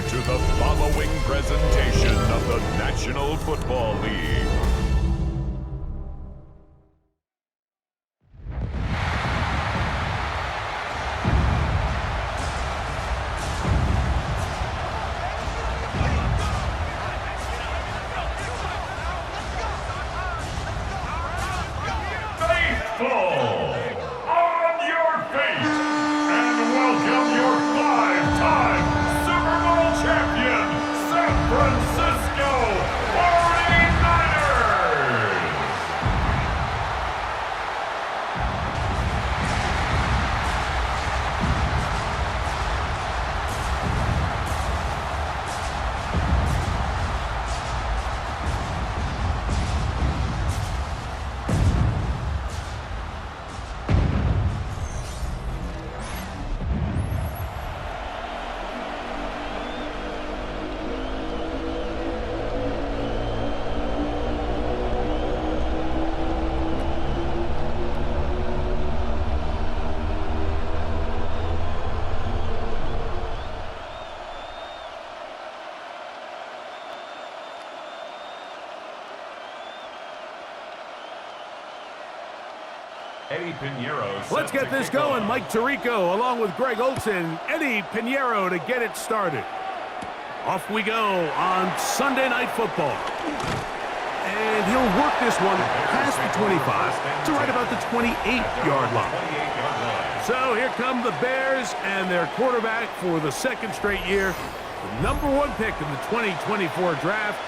to the following presentation of the National Football League. Let's get this going. Mike Tirico along with Greg Olson, Eddie Pinheiro to get it started. Off we go on Sunday Night Football. And he'll work this one past the 25 to right about the 28-yard line. So here come the Bears and their quarterback for the second straight year. The number one pick in the 2024 draft,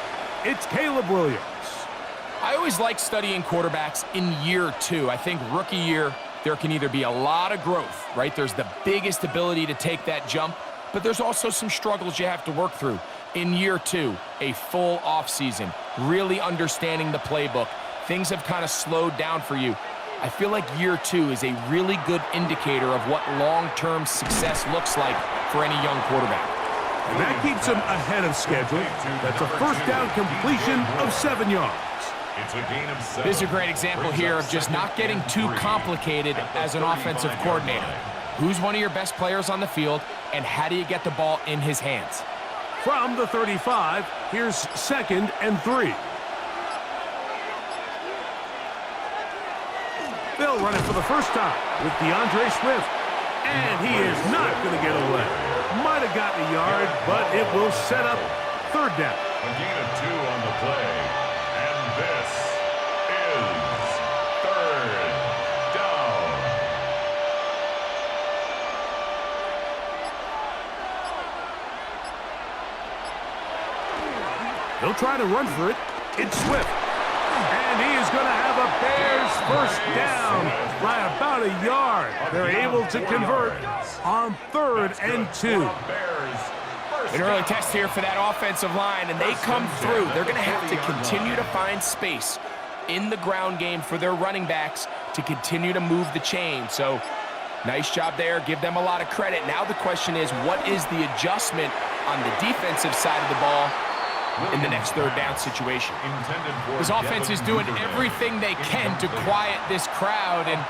it's Caleb Williams. I always like studying quarterbacks in year two. I think rookie year, there can either be a lot of growth, right? There's the biggest ability to take that jump, but there's also some struggles you have to work through. In year two, a full offseason, really understanding the playbook. Things have kind of slowed down for you. I feel like year two is a really good indicator of what long-term success looks like for any young quarterback. And that keeps him ahead of schedule. That's a first down completion of 7 yards. This is a great example here of just not getting too complicated as an offensive coordinator. Who's one of your best players on the field, and how do you get the ball in his hands? From the 35, here's 2nd and 3. They'll run it for the first time with DeAndre Swift. And he is not going to get away. Might have gotten a yard, but it will set up 3rd down. A gain of 2 on the play. This is 3rd down. He'll try to run for it. It's Swift. And he is going to have a Bears first down by about a yard. They're able to convert on 3rd and 2. An early test here for that offensive line, and they come through. They're going to have to continue to find space in the ground game for their running backs to continue to move the chain. So, nice job there. Give them a lot of credit. Now the question is, what is the adjustment on the defensive side of the ball in the next 3rd down situation? This offense is doing everything they can to quiet this crowd, and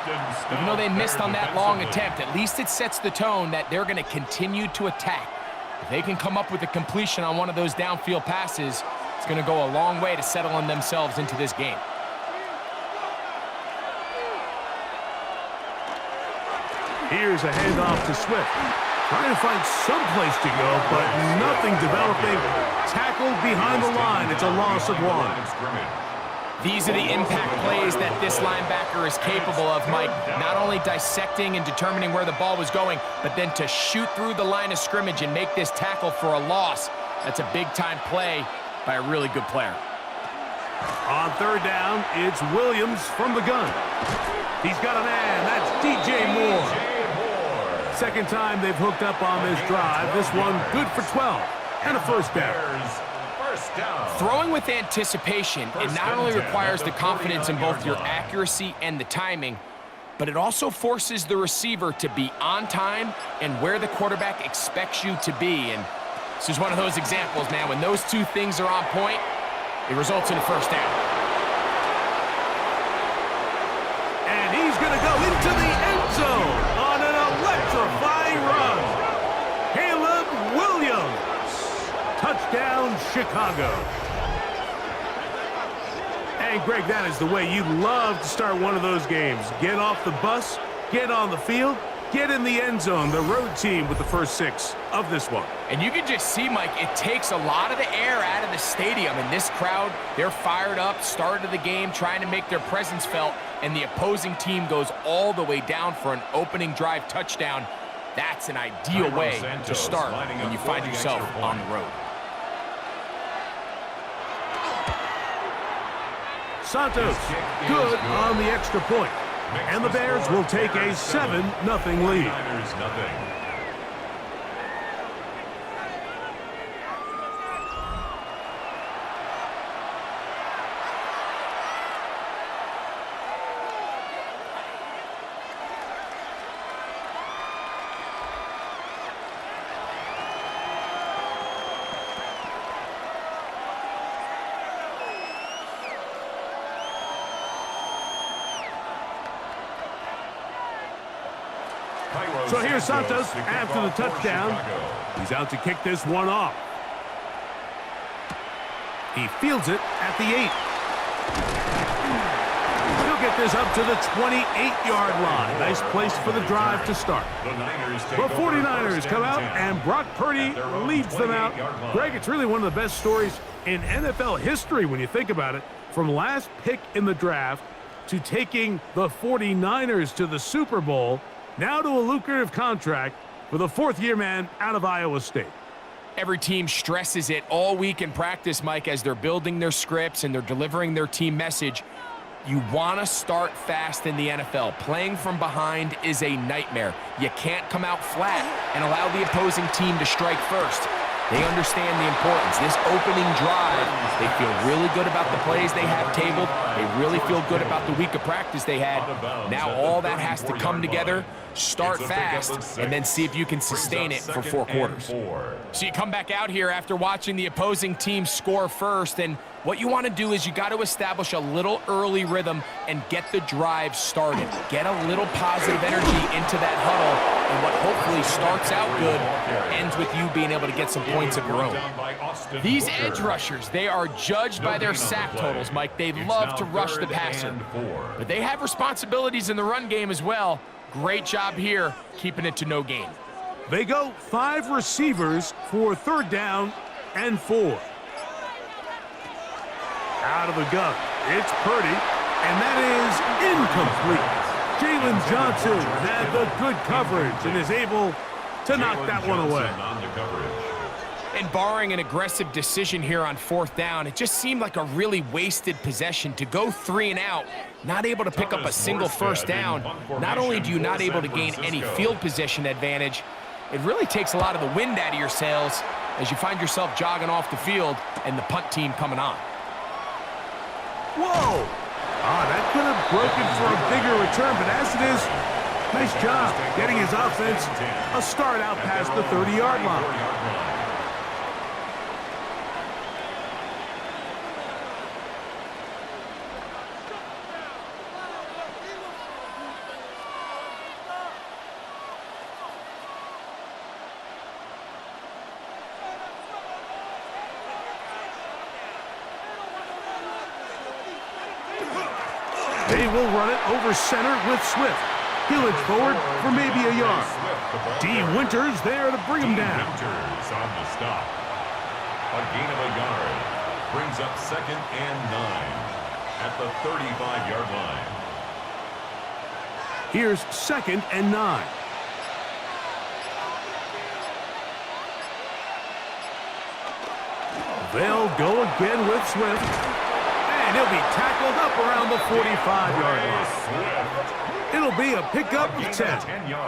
even though they missed on that long attempt, at least it sets the tone that they're going to continue to attack. If they can come up with a completion on one of those downfield passes, it's going to go a long way to settling themselves into this game. Here's a handoff to Swift. Trying to find some place to go, but nothing developing. Tackled behind the line. It's a loss of 1. These are the impact plays that this linebacker is capable of, Mike. Not only dissecting and determining where the ball was going, but then to shoot through the line of scrimmage and make this tackle for a loss. That's a big-time play by a really good player. On 3rd down, it's Williams from the gun. He's got a man. That's DJ Moore. Second time they've hooked up on this drive. This one good for 12 and a first down. Throwing with anticipation, it not only requires the confidence in both your accuracy and the timing, but it also forces the receiver to be on time and where the quarterback expects you to be. And this is one of those examples, man. When those two things are on point, it results in a first down. And he's going to go into the end zone on an electrifying run. Caleb Williams. Chicago. And Greg, that is the way you love to start one of those games. Get off the bus, get on the field, get in the end zone. The road team with the first 6 of this one. And you can just see, Mike, it takes a lot of the air out of the stadium. And this crowd, they're fired up, start of the game, trying to make their presence felt. And the opposing team goes all the way down for an opening drive touchdown. That's an ideal way to start when you find yourself on the road. Santos, good on the extra point. And the Bears will take a 7-0 lead. So here's Santos after the touchdown. He's out to kick this one off. He fields it at the 8. He'll get this up to the 28-yard line. Nice place for the drive to start. The 49ers come out, and Brock Purdy leads them out. Greg, it's really one of the best stories in NFL history when you think about it. From last pick in the draft to taking the 49ers to the Super Bowl, now to a lucrative contract for the 4th-year man out of Iowa State. Every team stresses it all week in practice, Mike, as they're building their scripts and they're delivering their team message. You want to start fast in the NFL. Playing from behind is a nightmare. You can't come out flat and allow the opposing team to strike first. They understand the importance. This opening drive, they feel really good about the plays they have tabled. They really feel good about the week of practice they had. Now all that has to come together, start fast, and then see if you can sustain it for 4 quarters. So you come back out here after watching the opposing team score first, and what you want to do is you got to establish a little early rhythm and get the drive started. Get a little positive energy into that huddle, and what hopefully starts out good ends with you being able to get some points of your own. These edge rushers, they are judged by their sack totals, Mike. They love to rush the passer, but they have responsibilities in the run game as well. Great job here, keeping it to no gain. They go 5 receivers for 3rd down and 4. Out of the gun, it's Purdy, and that is incomplete. Jalen Johnson had the good coverage and is able to knock that one away. And barring an aggressive decision here on 4th down, it just seemed like a really wasted possession to go 3 and out, not able to pick up a single 1st down. Not only do you not able to gain any field position advantage, it really takes a lot of the wind out of your sails as you find yourself jogging off the field and the punt team coming on. Whoa! That could have broken for a bigger return, but as it is, nice job getting his offense a start out past the 30-yard line. They will run it over center with Swift. He'll edge forward for maybe a yard. D. Winters there to bring him down. Winters on the stop. A gain of a yard. Brings up 2nd and 9 at the 35-yard line. Here's 2nd and 9. They'll go again with Swift. And he'll be tackled up around the 45-yard line. It'll be a pickup of 10.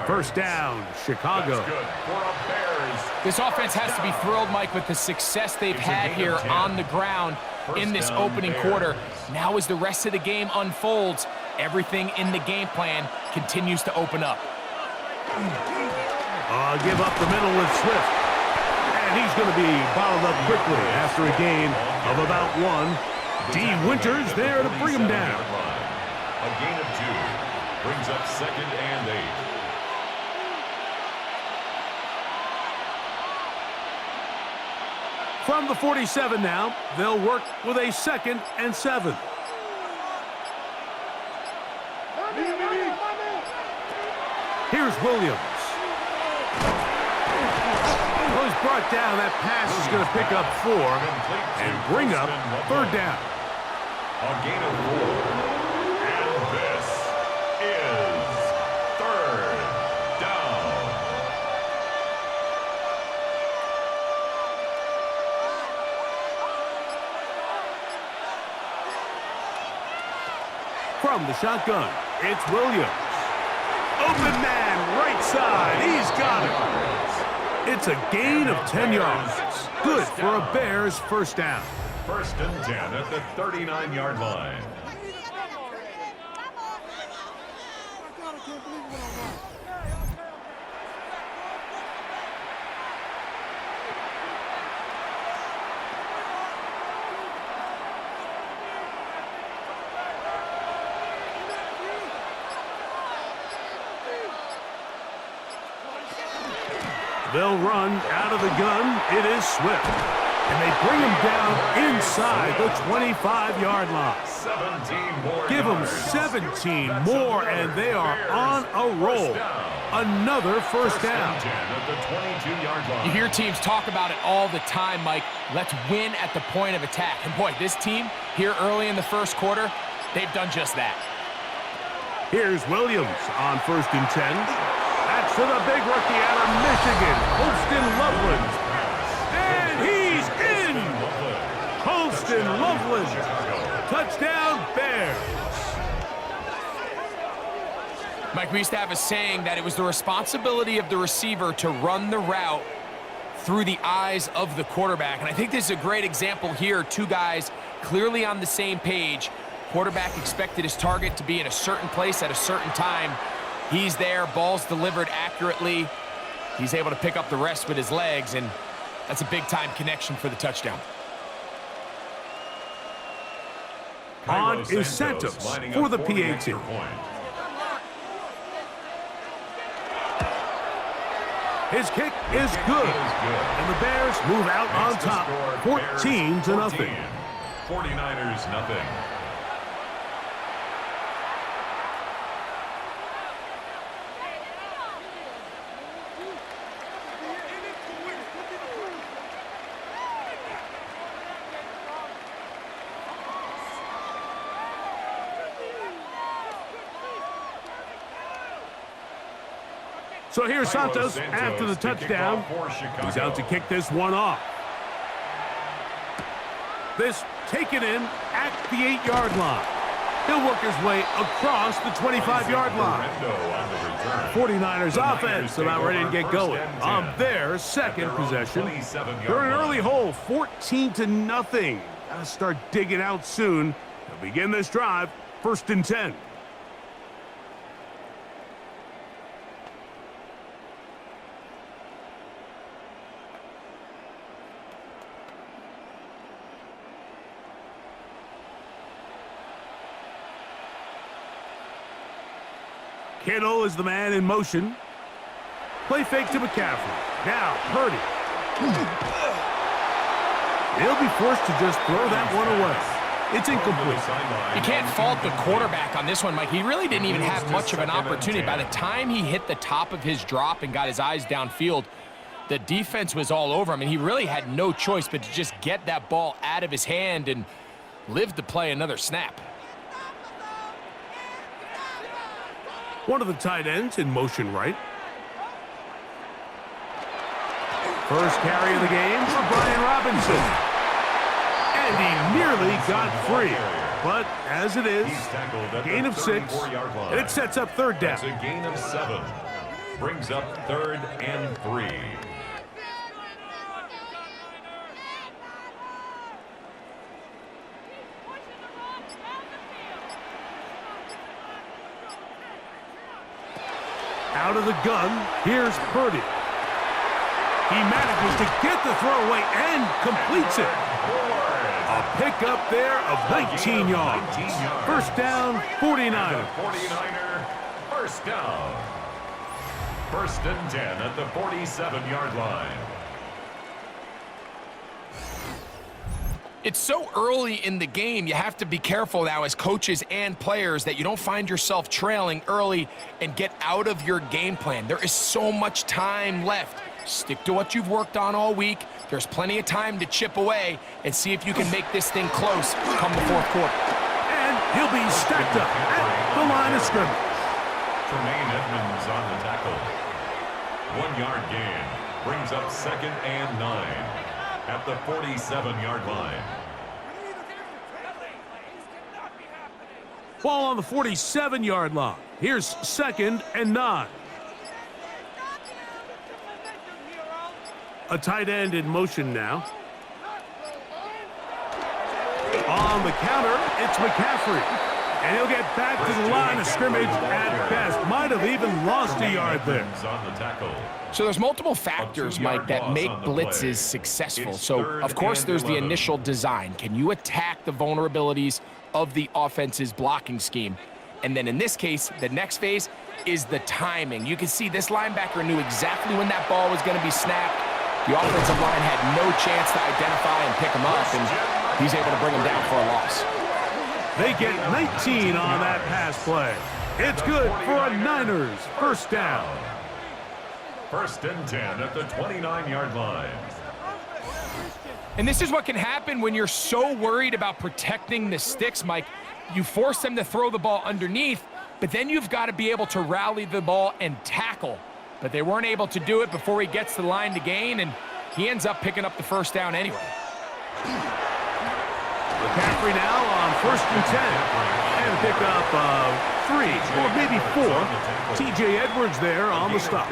1st down, Chicago. This offense has to be thrilled, Mike, with the success they've had here on the ground in this opening quarter. Now as the rest of the game unfolds, everything in the game plan continues to open up. Give up the middle with Swift. And he's going to be bottled up quickly after a gain of about 1. D. Winters there to bring him down. A gain of 2 brings up 2nd and 8. From the 47 now, they'll work with a 2nd and 7. Here's Williams. Was brought down. That pass is going to pick up 4 and bring up 3rd down. A gain of 4. And this is 3rd down. From the shotgun, it's Williams. Open man, right side. He's got it. It's a gain of 10 yards. Good for a Bears first down. 1st and 10 at the 39-yard line. They'll run out of the gun. It is Swift. And they bring him down inside the 25-yard line. 17 more Give them yards. 17 more, and they are on a roll. Another first down. 10 at the 22-yard line. You hear teams talk about it all the time, Mike. Let's win at the point of attack. And boy, this team here early in the first quarter, they've done just that. Here's Williams on 1st and 10. That's to the big rookie out of Michigan, Holston Loveland. And he's in! Holston Loveland. Touchdown, Bears. Mike, we used to have a saying that it was the responsibility of the receiver to run the route through the eyes of the quarterback. And I think this is a great example here. 2 guys clearly on the same page. Quarterback expected his target to be in a certain place at a certain time. He's there, ball's delivered accurately. He's able to pick up the rest with his legs, and that's a big-time connection for the touchdown. On incentives for the PAT. His kick is good. And the Bears move out on top, 14-0. 49ers nothing. So here's Santos after the touchdown. He's out to kick this one off. This taken in at the 8-yard line. He'll work his way across the 25-yard line. 49ers offense about ready to get going on their second possession. They're in an early hole, 14-0. Gotta start digging out soon. They'll begin this drive, 1st and 10. Kittle is the man in motion. Play fake to McCaffrey. Now, Purdy. He'll be forced to just throw that one away. It's incomplete. You can't fault the quarterback on this one, Mike. He really didn't even have much of an opportunity. By the time he hit the top of his drop and got his eyes downfield, the defense was all over him, and he really had no choice but to just get that ball out of his hand and live to play another snap. One of the tight ends in motion right. First carry of the game for Brian Robinson. And he nearly got free. But as it is, gain of 6, and it sets up 3rd down. That's a gain of 7. Brings up 3rd and 3. Out of the gun, here's Purdy. He manages to get the throwaway and completes it. A pickup there of 19 yards. First down, 49ers. 49er, first down. 1st and 10 at the 47-yard line. It's so early in the game, you have to be careful now as coaches and players that you don't find yourself trailing early and get out of your game plan. There is so much time left. Stick to what you've worked on all week. There's plenty of time to chip away and see if you can make this thing close come the fourth quarter. And he'll be stacked up at the line of scrimmage. Tremaine Edmonds on the tackle. 1-yard gain. Brings up 2nd and 9 at the 47-yard line. Ball on the 47-yard line. Here's 2nd and 9. A tight end in motion now. On the counter, it's McCaffrey. And he'll get back to the line of scrimmage at best. Might have even lost a yard there. On the tackle. So there's multiple factors, Mike, that make blitzes successful. So, of course, there's the initial design. Can you attack the vulnerabilities of the offense's blocking scheme? And then in this case, the next phase is the timing. You can see this linebacker knew exactly when that ball was going to be snapped. The offensive line had no chance to identify and pick him up, and he's able to bring him down for a loss. They get 19 on that pass play. It's good for a Niners first down. 1st and 10 at the 29-yard line. And this is what can happen when you're so worried about protecting the sticks, Mike. You force them to throw the ball underneath, but then you've got to be able to rally the ball and tackle. But they weren't able to do it before he gets the line to gain, and he ends up picking up the first down anyway. McCaffrey now on 1st and 10. And a pickup of 3 or maybe 4. T.J. Edwards there on the stop.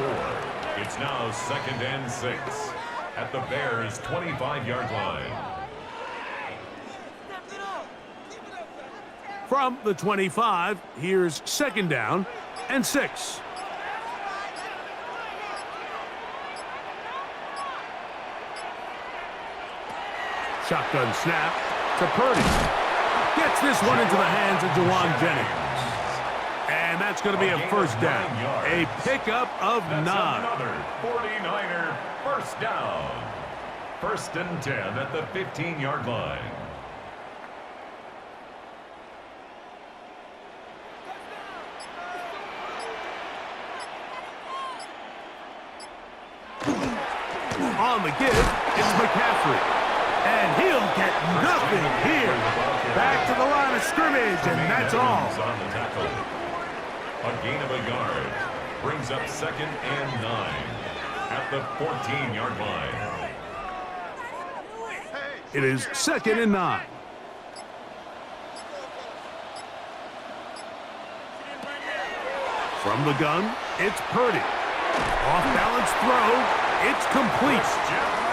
It's now 2nd and 6 at the Bears' 25-yard line. From the 25, here's 2nd down and 6. Shotgun snap to Purdy. Gets this one into the hands of Jawan Jennings. And that's going to be a first down. A pickup of 9. Another 49er first down. 1st and 10 at the 15-yard line. On the give, it's McCaffrey. And he'll get nothing here. Back to the line of scrimmage, and that's all. On the tackle. A gain of a yard. Brings up 2nd and 9 at the 14-yard line. It is 2nd and 9. From the gun, it's Purdy. Off-balance throw. It's complete.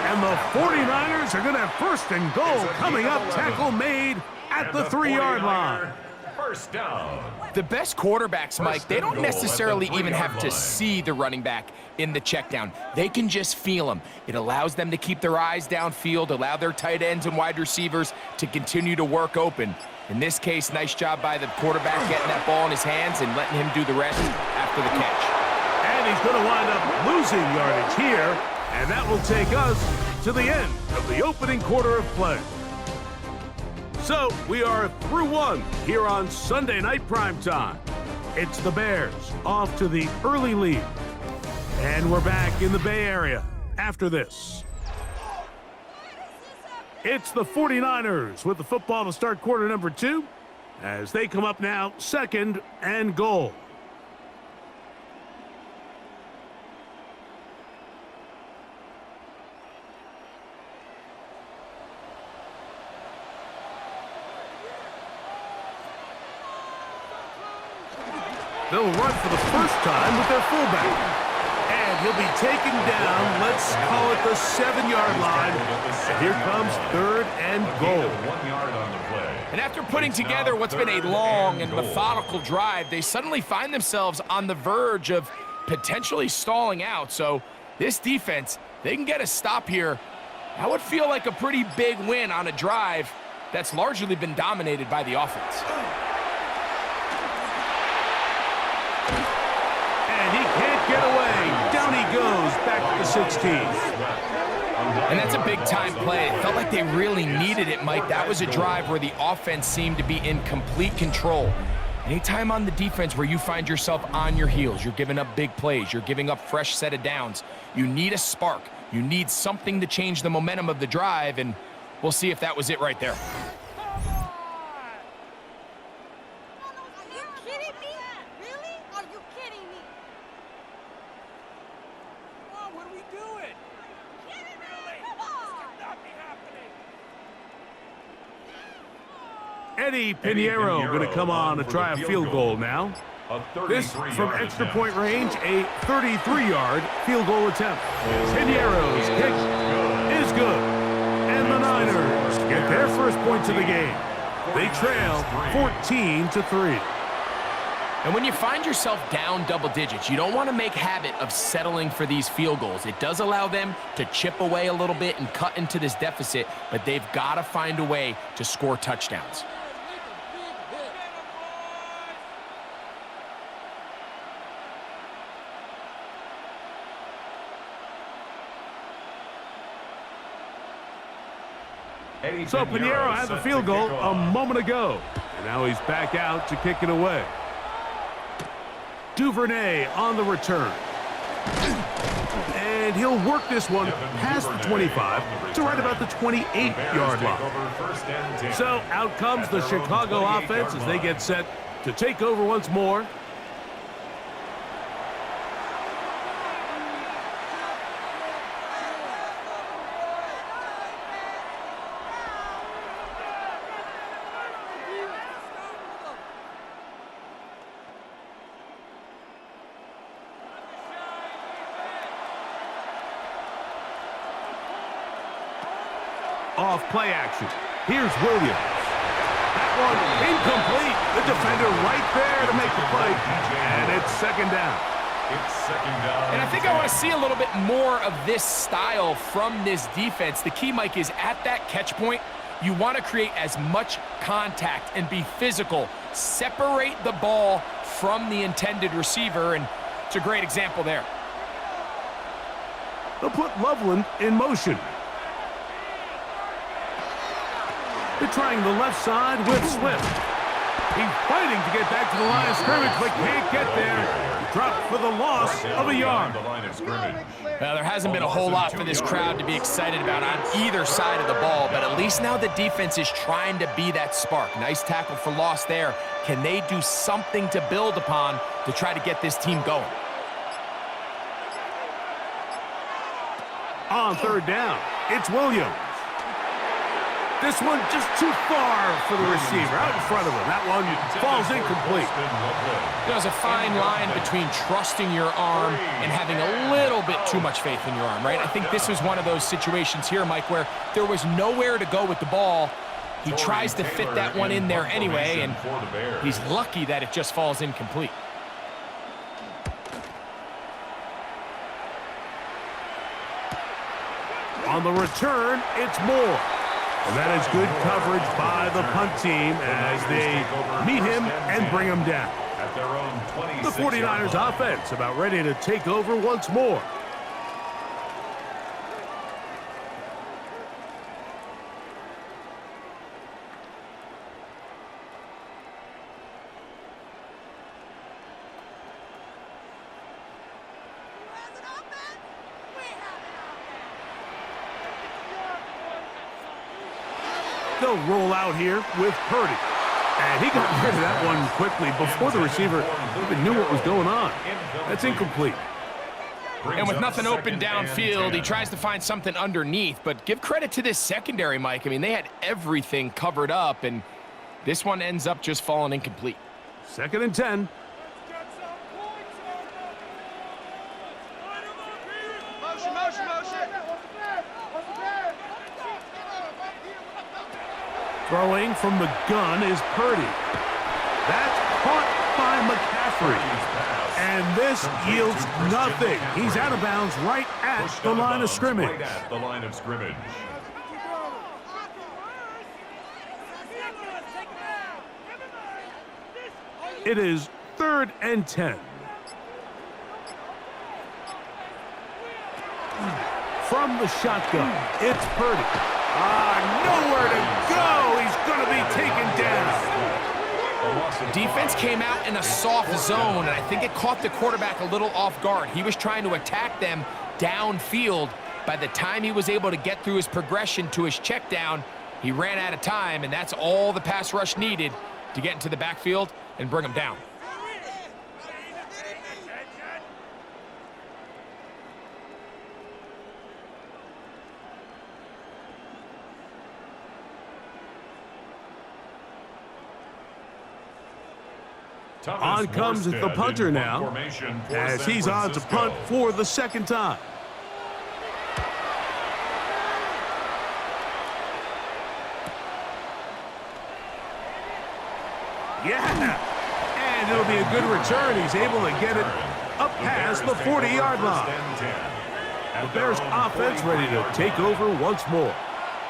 And the 49ers are going to have 1st and goal coming up. Tackle made at the 3-yard line. First down. The best quarterbacks, Mike, they don't necessarily even have to see the running back in the check down. They can just feel him. It allows them to keep their eyes downfield, allow their tight ends and wide receivers to continue to work open. In this case, nice job by the quarterback getting that ball in his hands and letting him do the rest after the catch. And he's going to wind up losing yardage here. And that will take us to the end of the opening quarter of play. So we are through one here on Sunday Night Primetime. It's the Bears off to the early lead. And we're back in the Bay Area after this. It's the 49ers with the football to start quarter number 2 as they come up now 2nd and goal. They'll run for the first time with their fullback. And he'll be taken down, let's call it the 7-yard line. And here comes 3rd and goal. 1 yard on the play. And after putting together what's been a long and methodical drive, they suddenly find themselves on the verge of potentially stalling out. So this defense, they can get a stop here. That would feel like a pretty big win on a drive that's largely been dominated by the offense. And he can't get away. Down he goes back to the 16. A And that's a big-time play. It felt like they really needed it, Mike. That was a drive where the offense seemed to be in complete control. Anytime on the defense where you find yourself on your heels, you're giving up big plays, you're giving up fresh set of downs, you need a spark. You need something to change the momentum of the drive, and we'll see if that was it right there. Eddie Pinheiro going to come on to try a field goal now. This from extra point range, a 33-yard field goal attempt. Pinheiro's kick is good. And the Niners get their first points of the game. They trail 14-3. And when you find yourself down double digits, you don't want to make habit of settling for these field goals. It does allow them to chip away a little bit and cut into this deficit, but they've got to find a way to score touchdowns. So Pinheiro had the field goal a moment ago. And now he's back out to kick it away. Duvernay on the return. And he'll work this one past the 25 to right about the 28-yard line. So out comes the Chicago offense as they get set to take over once more. Off play action. Here's Williams. That one incomplete. The defender right there to make the play. And it's second down. And I think I want to see a little bit more of this style from this defense. The key, Mike, is at that catch point, you want to create as much contact and be physical. Separate the ball from the intended receiver, and it's a great example there. They'll put Loveland in motion. They're trying the left side with Swift. He's fighting to get back to the line of scrimmage, but can't get there. Dropped for the loss of a yard. Well, there hasn't been a whole lot for this crowd to be excited about on either side of the ball, but at least now the defense is trying to be that spark. Nice tackle for loss there. Can they do something to build upon to try to get this team going? On third down, it's Williams. This one just too far for the receiver, out in front of him. That one falls incomplete. There's a fine line between trusting your arm and having a little bit too much faith in your arm, right? I think this was one of those situations here, Mike, where there was nowhere to go with the ball. He tries to fit that one in there anyway, and he's lucky that it just falls incomplete. On the return, it's Moore. And that is good coverage by the punt team as they meet him and bring him down. The 49ers offense about ready to take over once more. They'll roll out here with Purdy. And he got rid of that one quickly before the receiver even knew what was going on. That's incomplete. And with nothing open downfield, he tries to find something underneath. But give credit to this secondary, Mike. I mean, they had everything covered up, and this one ends up just falling incomplete. 2nd and 10. Throwing from the gun is Purdy. That's caught by McCaffrey. And this yields nothing. He's out of bounds right at the line of scrimmage. It is 3rd and 10. From the shotgun, it's Purdy. Nowhere to go. He's going to be taken down. Defense came out in a soft zone, and I think it caught the quarterback a little off guard. He was trying to attack them downfield. By the time he was able to get through his progression to his check down, he ran out of time, and that's all the pass rush needed to get into the backfield and bring him down. On comes the punter now, as he's on to punt for the second time. Yeah, and it'll be a good return. He's able to get it up past the 40-yard line. The Bears offense ready to take over once more.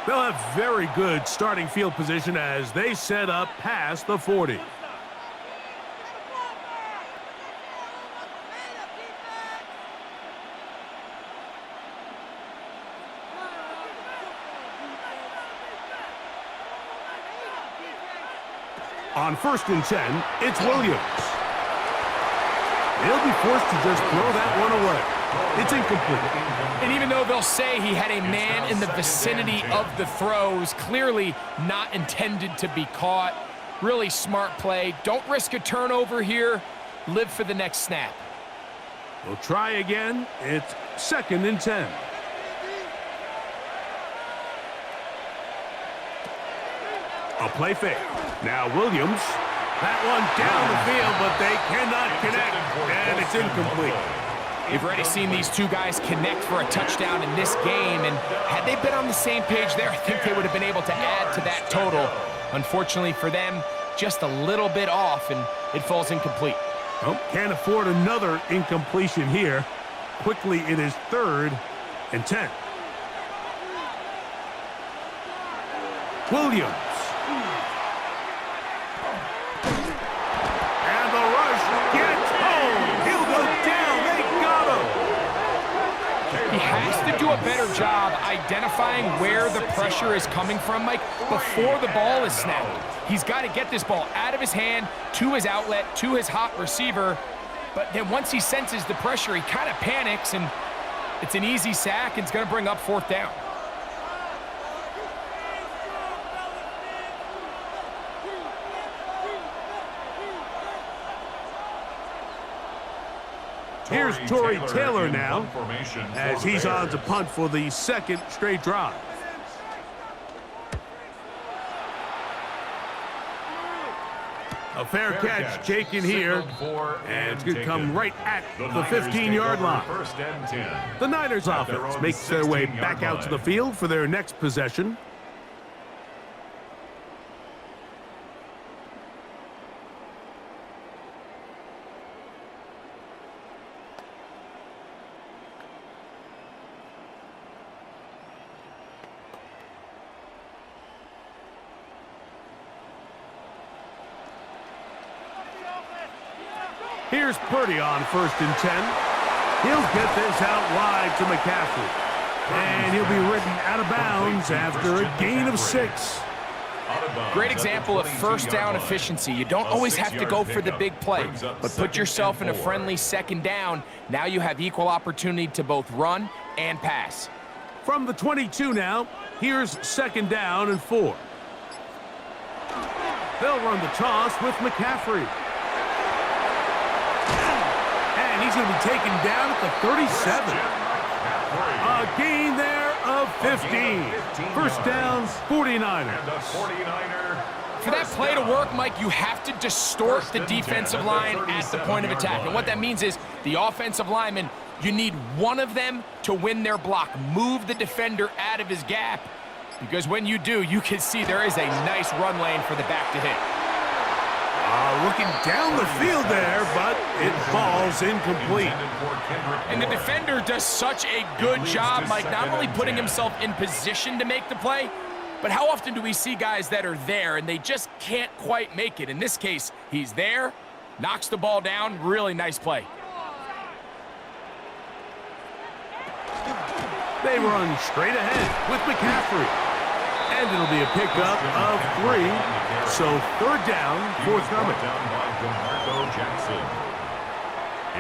They'll have very good starting field position as they set up past the 40. On 1st and 10, it's Williams. He'll be forced to just throw that one away. It's incomplete. And even though they'll say he had a man in the vicinity of the throws, clearly not intended to be caught. Really smart play. Don't risk a turnover here. Live for the next snap. We'll try again. It's 2nd and 10. A play fake. Now Williams. That one down the field, but they cannot connect, and it's incomplete. We've already seen these two guys connect for a touchdown in this game, and had they been on the same page there, I think they would have been able to add to that total. Unfortunately for them, just a little bit off, and it falls incomplete. Well, can't afford another incompletion here. Quickly, it is 3rd and 10. Williams. And the rush gets home. He'll go down. They got him. He has to do a better job identifying where the pressure is coming from, Mike, before the ball is snapped. He's got to get this ball out of his hand, to his outlet, to his hot receiver. But then once he senses the pressure, he kind of panics, and it's an easy sack, and it's going to bring up 4th down. Here's Tory Taylor now, as he's on to punt for the 2nd straight drive. A fair catch taken here, and it's going to come right at the 15-yard line. The Niners offense makes their way back out to the field for their next possession. Here's Purdy on 1st and 10. He'll get this out wide to McCaffrey. And he'll be ridden out of bounds after a gain of 6. Great example of 1st down efficiency. You don't always have to go for the big play, but put yourself in a friendly 2nd down. Now you have equal opportunity to both run and pass. From the 22 now, here's 2nd down and 4. They'll run the toss with McCaffrey. And he's going to be taken down at the 37. A gain there of 15. 1st down, 49ers. For that play to work, Mike, you have to distort the defensive line at the point of attack. And what that means is the offensive lineman, you need one of them to win their block. Move the defender out of his gap, because when you do, you can see there is a nice run lane for the back to hit. Looking down the field there, but it falls incomplete. And the defender does such a good job, Mike, not only putting himself in position to make the play, but how often do we see guys that are there and they just can't quite make it? In this case, he's there, knocks the ball down, really nice play. They run straight ahead with McCaffrey. And it'll be a pickup of 3. So third down, forthcoming. Down by DeMarco Jackson.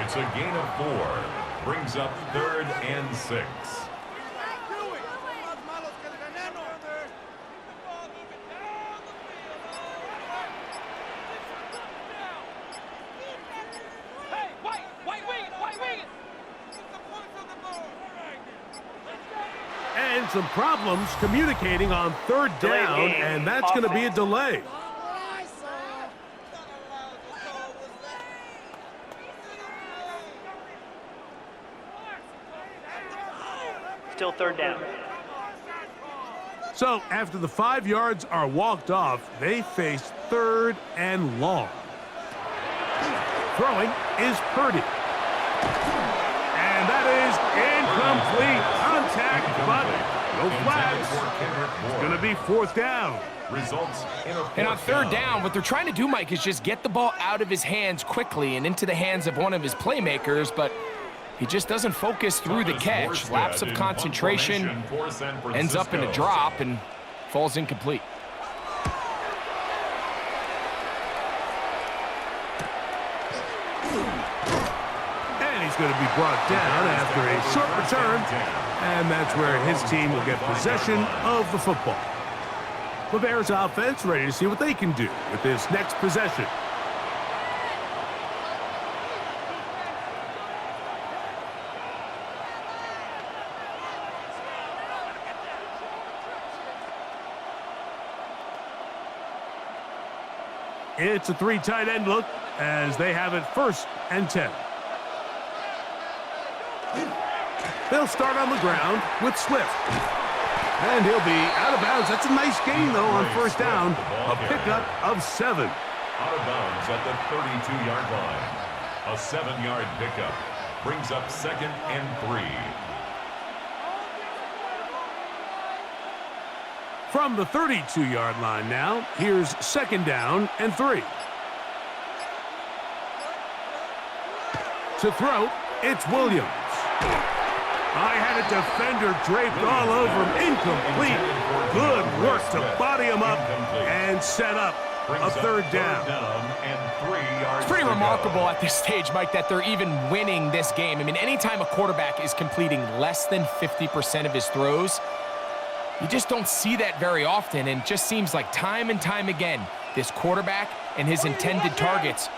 It's a gain of 4. Brings up 3rd and 6. And some problems communicating on third down, and that's going to be a delay. Still third down. So after the 5 yards are walked off, they face 3rd and long. Throwing is Purdy. And that is incomplete. Contact, but no flags. It's going to be 4th down. Results in a 4th And on 3rd down, what they're trying to do, Mike, is just get the ball out of his hands quickly and into the hands of one of his playmakers, but he just doesn't focus through the catch. Lapse of concentration, ends up in a drop, and falls incomplete. And he's going to be brought down after a short return, and that's where his team will get possession of the football. The Bears offense ready to see what they can do with this next possession. It's a 3 tight end look as they have it 1st and 10. They'll start on the ground with Swift. And he'll be out of bounds. That's a nice gain, though, on 1st down. A pickup of 7. Out of bounds at the 32-yard line. A 7-yard pickup. Brings up 2nd and 3. From the 32-yard line now, here's 2nd down and 3. To throw, it's Williams. I had a defender draped all over him. Incomplete. Good work to body him up and set up a 3rd down. It's pretty remarkable at this stage, Mike, that they're even winning this game. I mean, anytime a quarterback is completing less than 50% of his throws, you just don't see that very often, and it just seems like time and time again, this quarterback and his intended targets,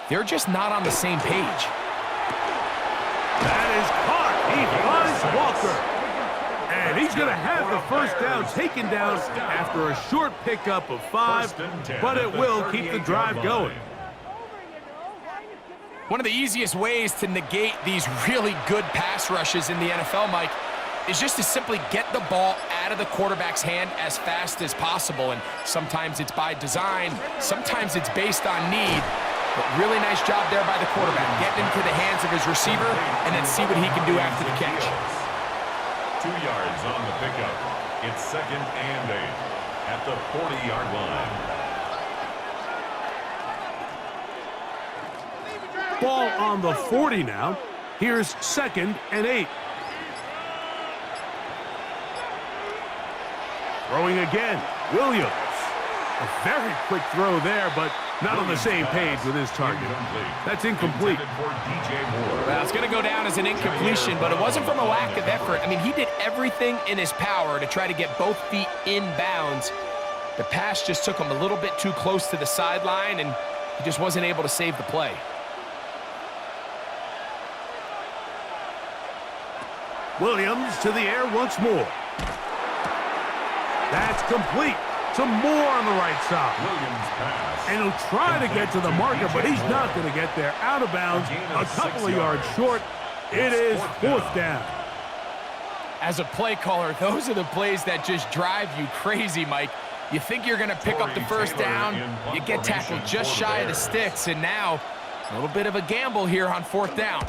they're just not on the same page. That is caught. He finds Walker. And he's going to have the 1st down taken down after a short pickup of 5, but it will keep the drive going. One of the easiest ways to negate these really good pass rushes in the NFL, Mike, is just to simply get the ball out of the quarterback's hand as fast as possible. And sometimes it's by design, sometimes it's based on need. But really nice job there by the quarterback, getting into the hands of his receiver and then see what he can do after the catch. 2 yards on the pickup. It's 2nd and 8 at the 40-yard line. Ball on the 40 now. Here's 2nd and 8. Throwing again, Williams. A very quick throw there, but not on the same page with his target. That's incomplete. Well, it's going to go down as an incompletion, but it wasn't from a lack of effort. I mean, he did everything in his power to try to get both feet in bounds. The pass just took him a little bit too close to the sideline, and he just wasn't able to save the play. Williams to the air once more. That's complete. Some more on the right side. Williams pass. And he'll try to get to the marker, but he's not going to get there. Out of bounds, a couple of yards short. It is 4th down. As a play caller, those are the plays that just drive you crazy, Mike. You think you're going to pick up the 1st down, you get tackled just shy of the sticks, and now a little bit of a gamble here on 4th down.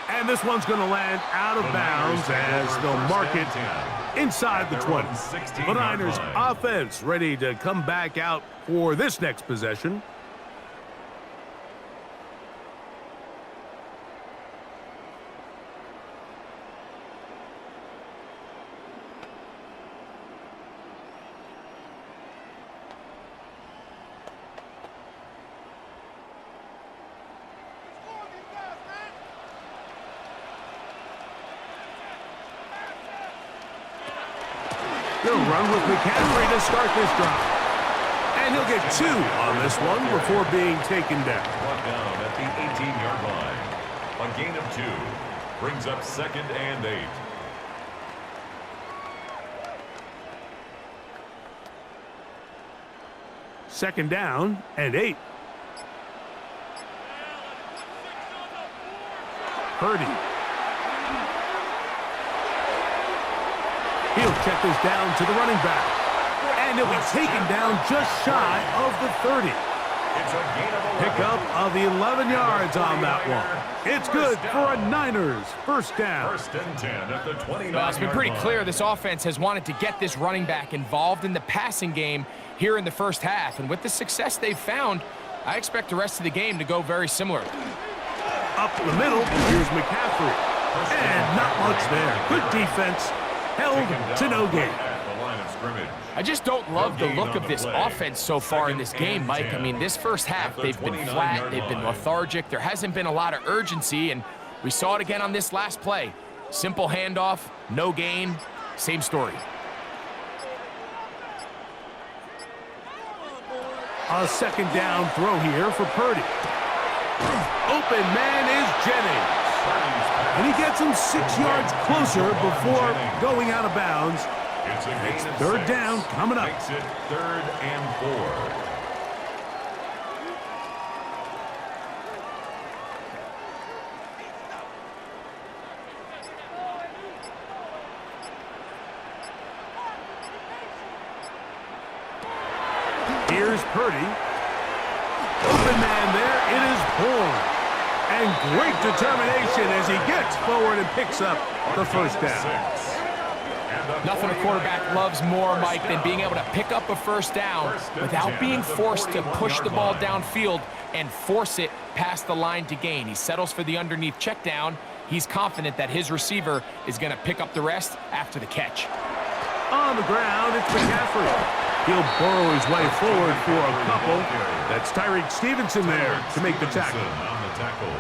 And this one's going to land out of bounds as they'll mark it inside the 20. The Niners offense ready to come back out for this next possession. They'll run with McCaffrey to start this drive. And he'll get 2 on this one before being taken down. Brought down at the 18-yard line. A gain of 2 brings up 2nd and 8. Second down and 8. Purdy. He'll check this down to the running back. And he'll be taken down just shy of the 30. It's a gain of 11. Pickup of 11 yards on that one. It's good for a Niners first down. 1st and 10 at the 29-yard line. Well, it's been pretty clear this offense has wanted to get this running back involved in the passing game here in the first half. And with the success they've found, I expect the rest of the game to go very similar. Up the middle, here's McCaffrey. And not much there. Good defense. Held to no gain. I just don't love the look of this offense so far in this game, Mike. I mean, this first half, they've been flat, they've been lethargic. There hasn't been a lot of urgency, and we saw it again on this last play. Simple handoff, no gain, same story. A second down throw here for Purdy. Open man is Jennings. And he gets him 6 yards closer before going out of bounds. It's 3rd down coming up. Makes it 3rd and 4. Here's Purdy. Open man there. It is Bourne. And great determination as he gets forward and picks up the first down. Nothing a quarterback loves more, Mike, than being able to pick up a first down without being forced to push the ball downfield and force it past the line to gain. He settles for the underneath check down. He's confident that his receiver is going to pick up the rest after the catch. On the ground, it's McCaffrey. He'll burrow his way forward for a couple. That's Tyreek Stevenson there to make the tackle. On the tackle.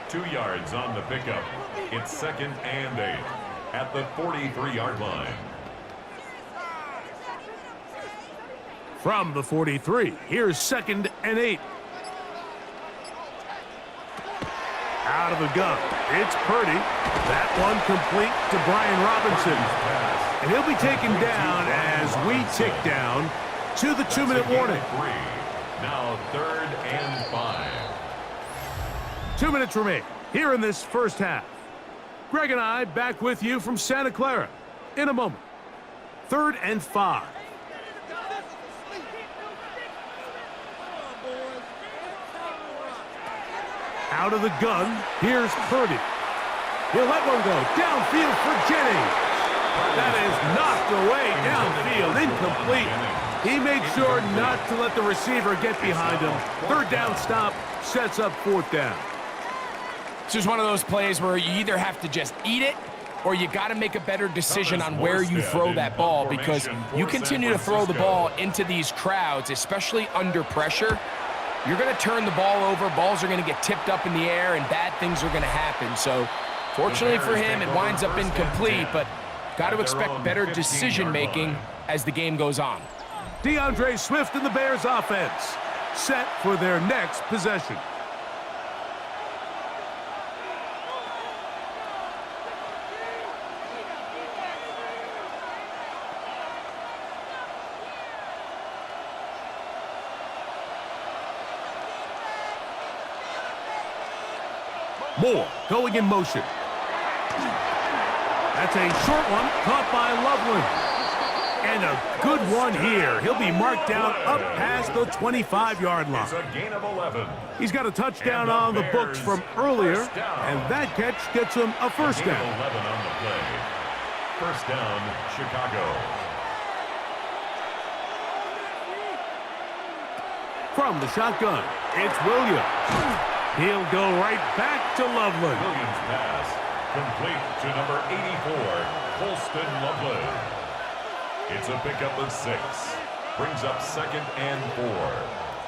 2 yards on the pickup. It's 2nd and 8 at the 43-yard line. From the 43, here's 2nd and 8. Out of the gun, it's Purdy. That one complete to Brian Robinson. And he'll be taken down as we tick down to the 2-minute warning. Now 3rd and 5. 2 minutes remain here in this first half. Greg and I back with you from Santa Clara in a moment. 3rd and 5. Out of the gun, here's Purdy. He'll let one go downfield for Jennings. That is knocked away downfield, incomplete. He made sure not to let the receiver get behind him. 3rd down stop sets up 4th down. This is one of those plays where you either have to just eat it or you got to make a better decision on where you throw that ball, because you continue to throw the ball into these crowds, especially under pressure, you're going to turn the ball over, balls are going to get tipped up in the air, and bad things are going to happen. So fortunately for him, it winds up incomplete, but got to expect better decision-making as the game goes on. DeAndre Swift and the Bears offense set for their next possession. Moore going in motion. That's a short one caught by Loveland. And a good one here. He'll be marked down up past the 25-yard line. It's a gain of 11. He's got a touchdown on the books from earlier, and that catch gets him a first down. 11 on the play. First down, Chicago. From the shotgun, it's Williams. He'll go right back to Loveland. Williams pass complete to number 84, Colston Loveland. It's a pickup of 6. Brings up 2nd and 4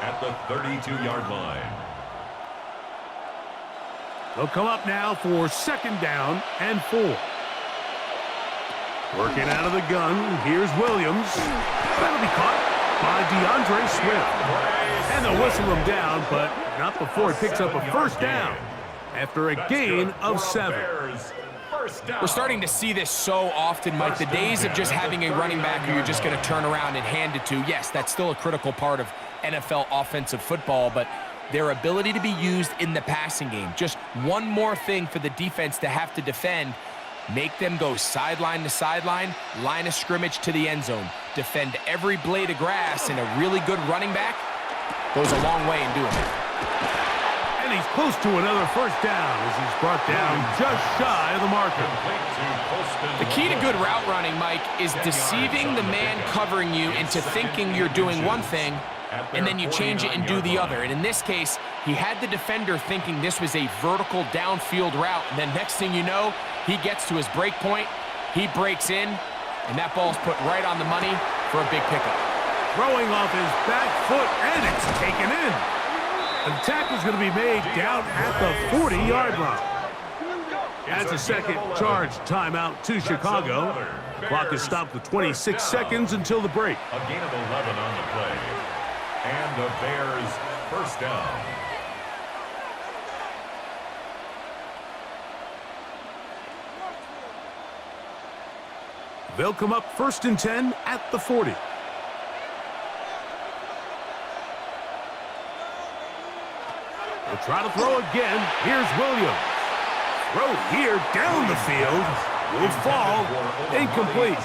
at the 32-yard line. They'll come up now for 2nd down and 4. Working out of the gun, here's Williams. That'll be caught by DeAndre Swift. And they'll whistle him down, but not before he picks up a first down after a gain of 7. We're starting to see this so often, Mike. The days of just having a running back who you're just going to turn around and hand it to, yes, that's still a critical part of NFL offensive football, but their ability to be used in the passing game, just one more thing for the defense to have to defend, make them go sideline to sideline, line of scrimmage to the end zone, defend every blade of grass, and a really good running back goes a long way in doing it. And he's close to another first down as he's brought down just shy of the marker. The key to good route running, Mike, is deceiving the man covering you into thinking you're doing one thing, and then you change it and do the other. And in this case, he had the defender thinking this was a vertical downfield route, and then next thing you know, he gets to his break point, he breaks in, and that ball's put right on the money for a big pickup. Throwing off his back foot, and it's taken in. And the tackle's going to be made down at the 40-yard line. That's a second charge timeout to Chicago. Clock is stopped with 26 seconds until the break. A gain of 11 on the play. And the Bears first down. They'll come up 1st and 10 at the 40. They'll try to throw again. Here's Williams. Throw here down the field. Will fall. Incomplete.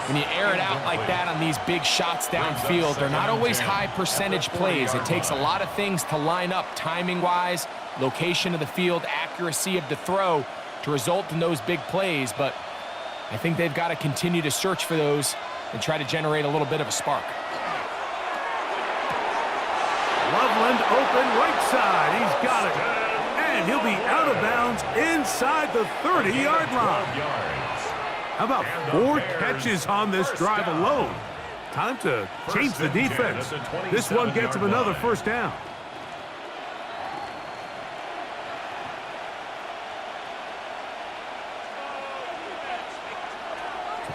When you air it out like that on these big shots downfield, they're not always high percentage plays. It takes a lot of things to line up timing-wise, location of the field, accuracy of the throw to result in those big plays. But I think they've got to continue to search for those and try to generate a little bit of a spark. Loveland open right side. He's got it. And he'll be out of bounds inside the 30-yard line. How about 4 catches on this drive alone? Time to change the defense. This one gets him another first down.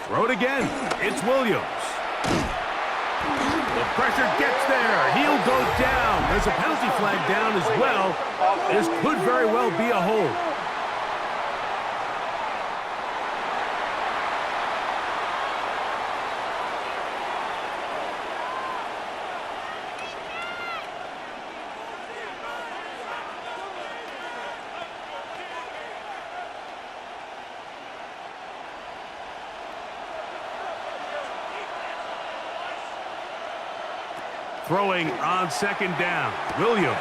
Throw it again. It's Williams. The pressure gets there. He'll go down. There's a penalty flag down as well. This could very well be a hold. Throwing on 2nd down. Williams.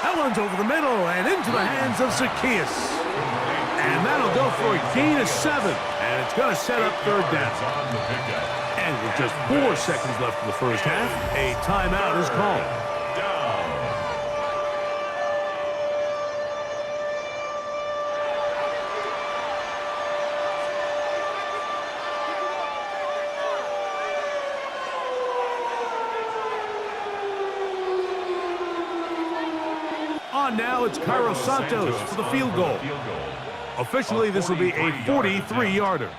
That one's over the middle and into the hands of Zacchaeus. And that'll go for a gain of 7. And it's going to set up 3rd down. And with just 4 seconds left in the first half, a timeout is called. On now, it's Cairo Santos for the field goal. Officially, this will be a 43-yarder.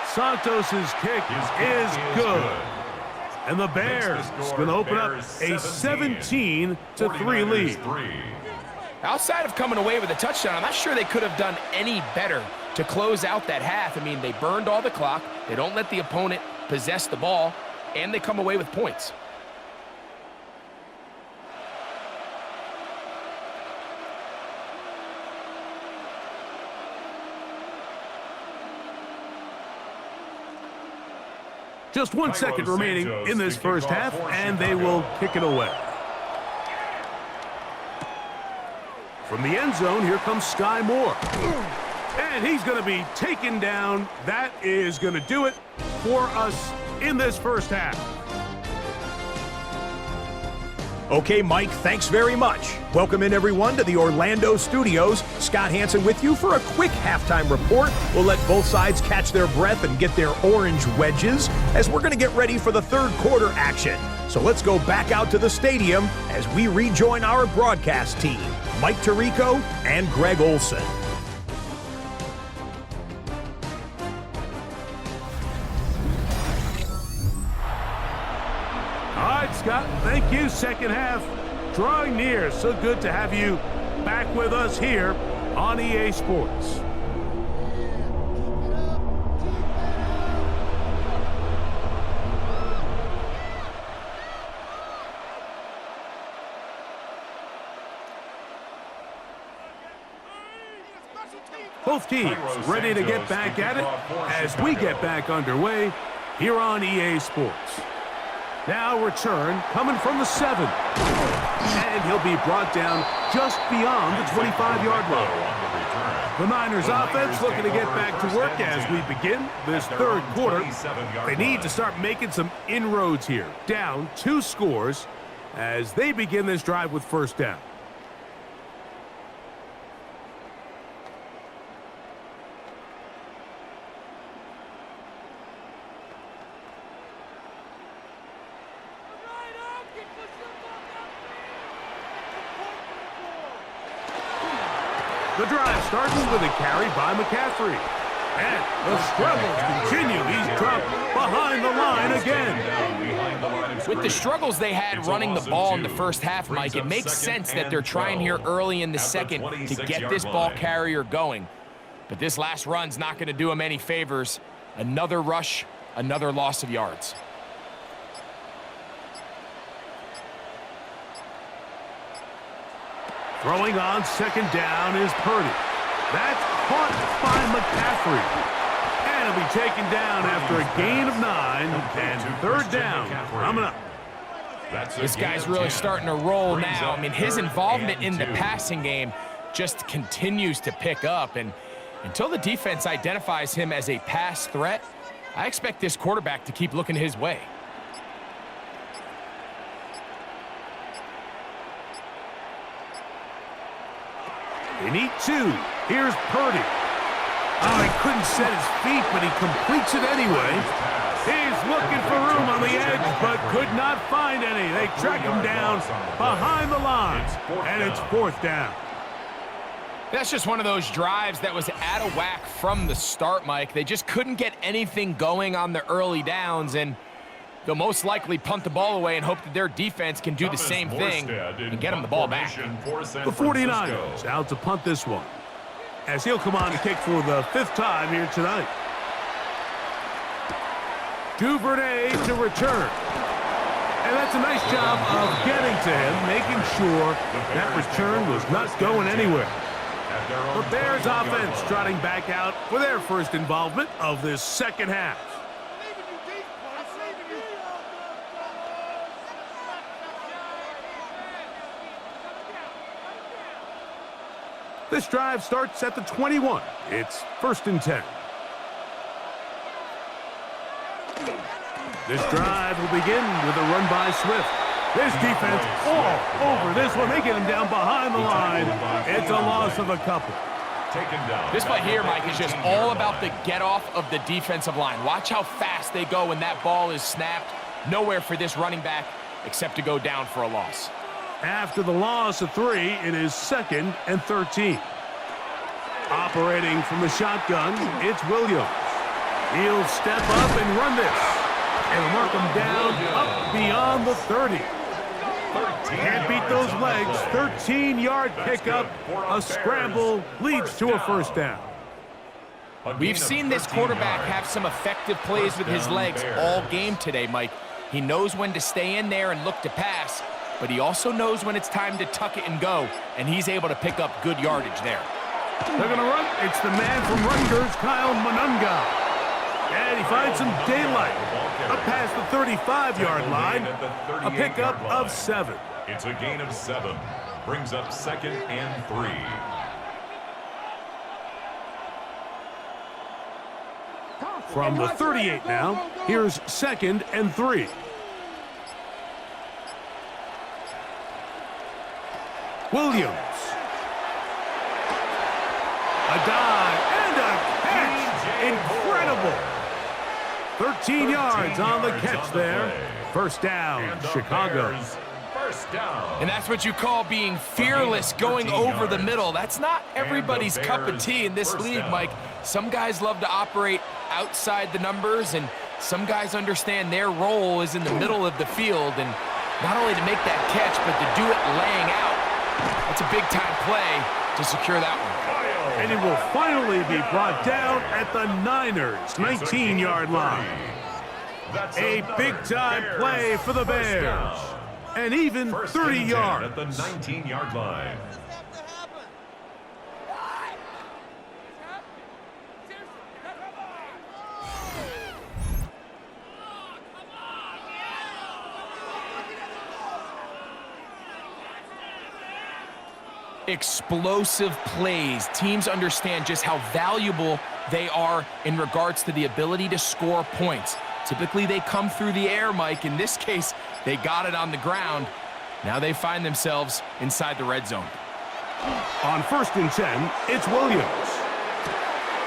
Santos' kick is good. And the Bears going to open up a 17-3 lead. Outside of coming away with a touchdown, I'm not sure they could have done any better to close out that half. I mean, they burned all the clock. They don't let the opponent possess the ball, and they come away with points. Just 1 second remaining in this first half, and they will kick it away. From the end zone, here comes Sky Moore. And he's going to be taken down. That is going to do it for us in this first half. Okay, Mike, thanks very much. Welcome in, everyone, to the Orlando studios. Scott Hansen with you for a quick halftime report. We'll let both sides catch their breath and get their orange wedges as we're going to get ready for the 3rd quarter action. So let's go back out to the stadium as we rejoin our broadcast team, Mike Tirico and Greg Olson. Scott. Thank you. Second half drawing near. So good to have you back with us here on EA Sports. Both teams ready to get back at it as we get back underway here on EA Sports. Now return coming from the 7. And he'll be brought down just beyond the 25-yard line. The Niners offense looking to get back to work as we begin this third quarter. They need to start making some inroads here. Down 2 scores as they begin this drive with first down. The drive starting with a carry by McCaffrey. And the struggles continue. He's dropped behind the line again. With the struggles they had running the ball in the first half, Mike, it makes sense that they're trying here early in the second to get this ball carrier going. But this last run's not going to do him any favors. Another rush, another loss of yards. Throwing on second down is Purdy. That's caught by McCaffrey. And he'll be taken down after a gain of 9 and third down coming up. This guy's really starting to roll now. I mean, his involvement in the passing game just continues to pick up. And until the defense identifies him as a pass threat, I expect this quarterback to keep looking his way. They need 2. Here's Purdy. Oh, he couldn't set his feet, but he completes it anyway. He's looking for room on the edge, but could not find any. They track him down behind the line, and it's fourth down. That's just one of those drives that was out of whack from the start, Mike. They just couldn't get anything going on the early downs, and they'll most likely punt the ball away and hope that their defense can do the same thing and get them the ball back. The 49ers out to punt this one, as he'll come on to kick for the 5th time here tonight. Duvernay to return. And that's a nice job of getting to him, making sure that return was not going anywhere. The Bears offense trotting back out for their first involvement of this second half. This drive starts at the 21. It's 1st and 10. This drive will begin with a run by Swift. This defense all over this one. They get him down behind the line. It's a loss of a couple. This play here, Mike, is just all about the get-off of the defensive line. Watch how fast they go when that ball is snapped. Nowhere for this running back except to go down for a loss. After the loss of 3, it is 2nd and 13. Operating from the shotgun, it's Williams. He'll step up and run this. And mark him down up beyond the 30. Can't beat those legs. 13-yard pickup. A scramble leads to a first down. We've seen this quarterback have some effective plays with his legs all game today, Mike. He knows when to stay in there and look to pass, but he also knows when it's time to tuck it and go, and he's able to pick up good yardage there. They're going to run. It's the man from Rutgers, Kyle Monunga. And he finds some daylight up past the 35-yard line. A pickup of 7. It's a gain of 7. Brings up 2nd and 3. From the 38 now, here's 2nd and 3. Williams. A dive and a catch. Incredible. 13 yards on the catch there. First down, Chicago. First down. And that's what you call being fearless, going over the middle. That's not everybody's cup of tea in this league, Mike. Some guys love to operate outside the numbers, and some guys understand their role is in the middle of the field. And not only to make that catch, but to do it laying out. That's a big-time play to secure that one. And it will finally be brought down at the Niners' 19-yard line. A big-time play for the Bears. And even 30 yards. At the 19-yard line. Explosive plays. Teams understand just how valuable they are in regards to the ability to score points. Typically, they come through the air, Mike. In this case, they got it on the ground. Now they find themselves inside the red zone. On 1st and 10, it's Williams.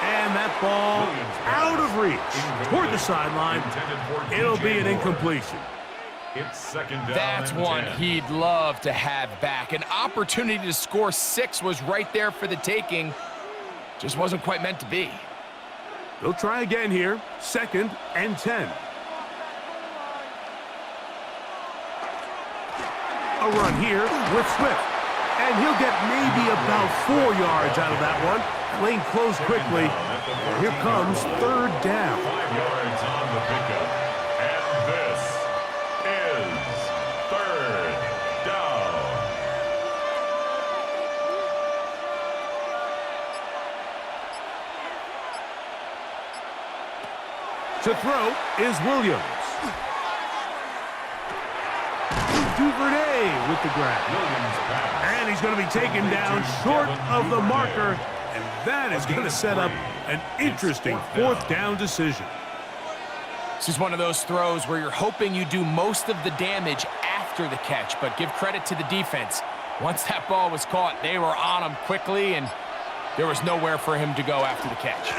And that ball out of reach toward the sideline. It'll be an incompletion. It's second down. That's one he'd love to have back. An opportunity to score 6 was right there for the taking. Just wasn't quite meant to be. They'll try again here. 2nd and 10. A run here with Swift. And he'll get maybe about 4 yards out of that one. Lane closed quickly. And here comes 3rd down. 5 yards on the pickup. And this is 3rd down. To throw is Williams. Duvernay with the grab. And he's going to be taken down short of the marker. And that is going to set up an interesting 4th down decision. This is one of those throws where you're hoping you do most of the damage after the catch, but give credit to the defense. Once that ball was caught, they were on him quickly, and there was nowhere for him to go after the catch.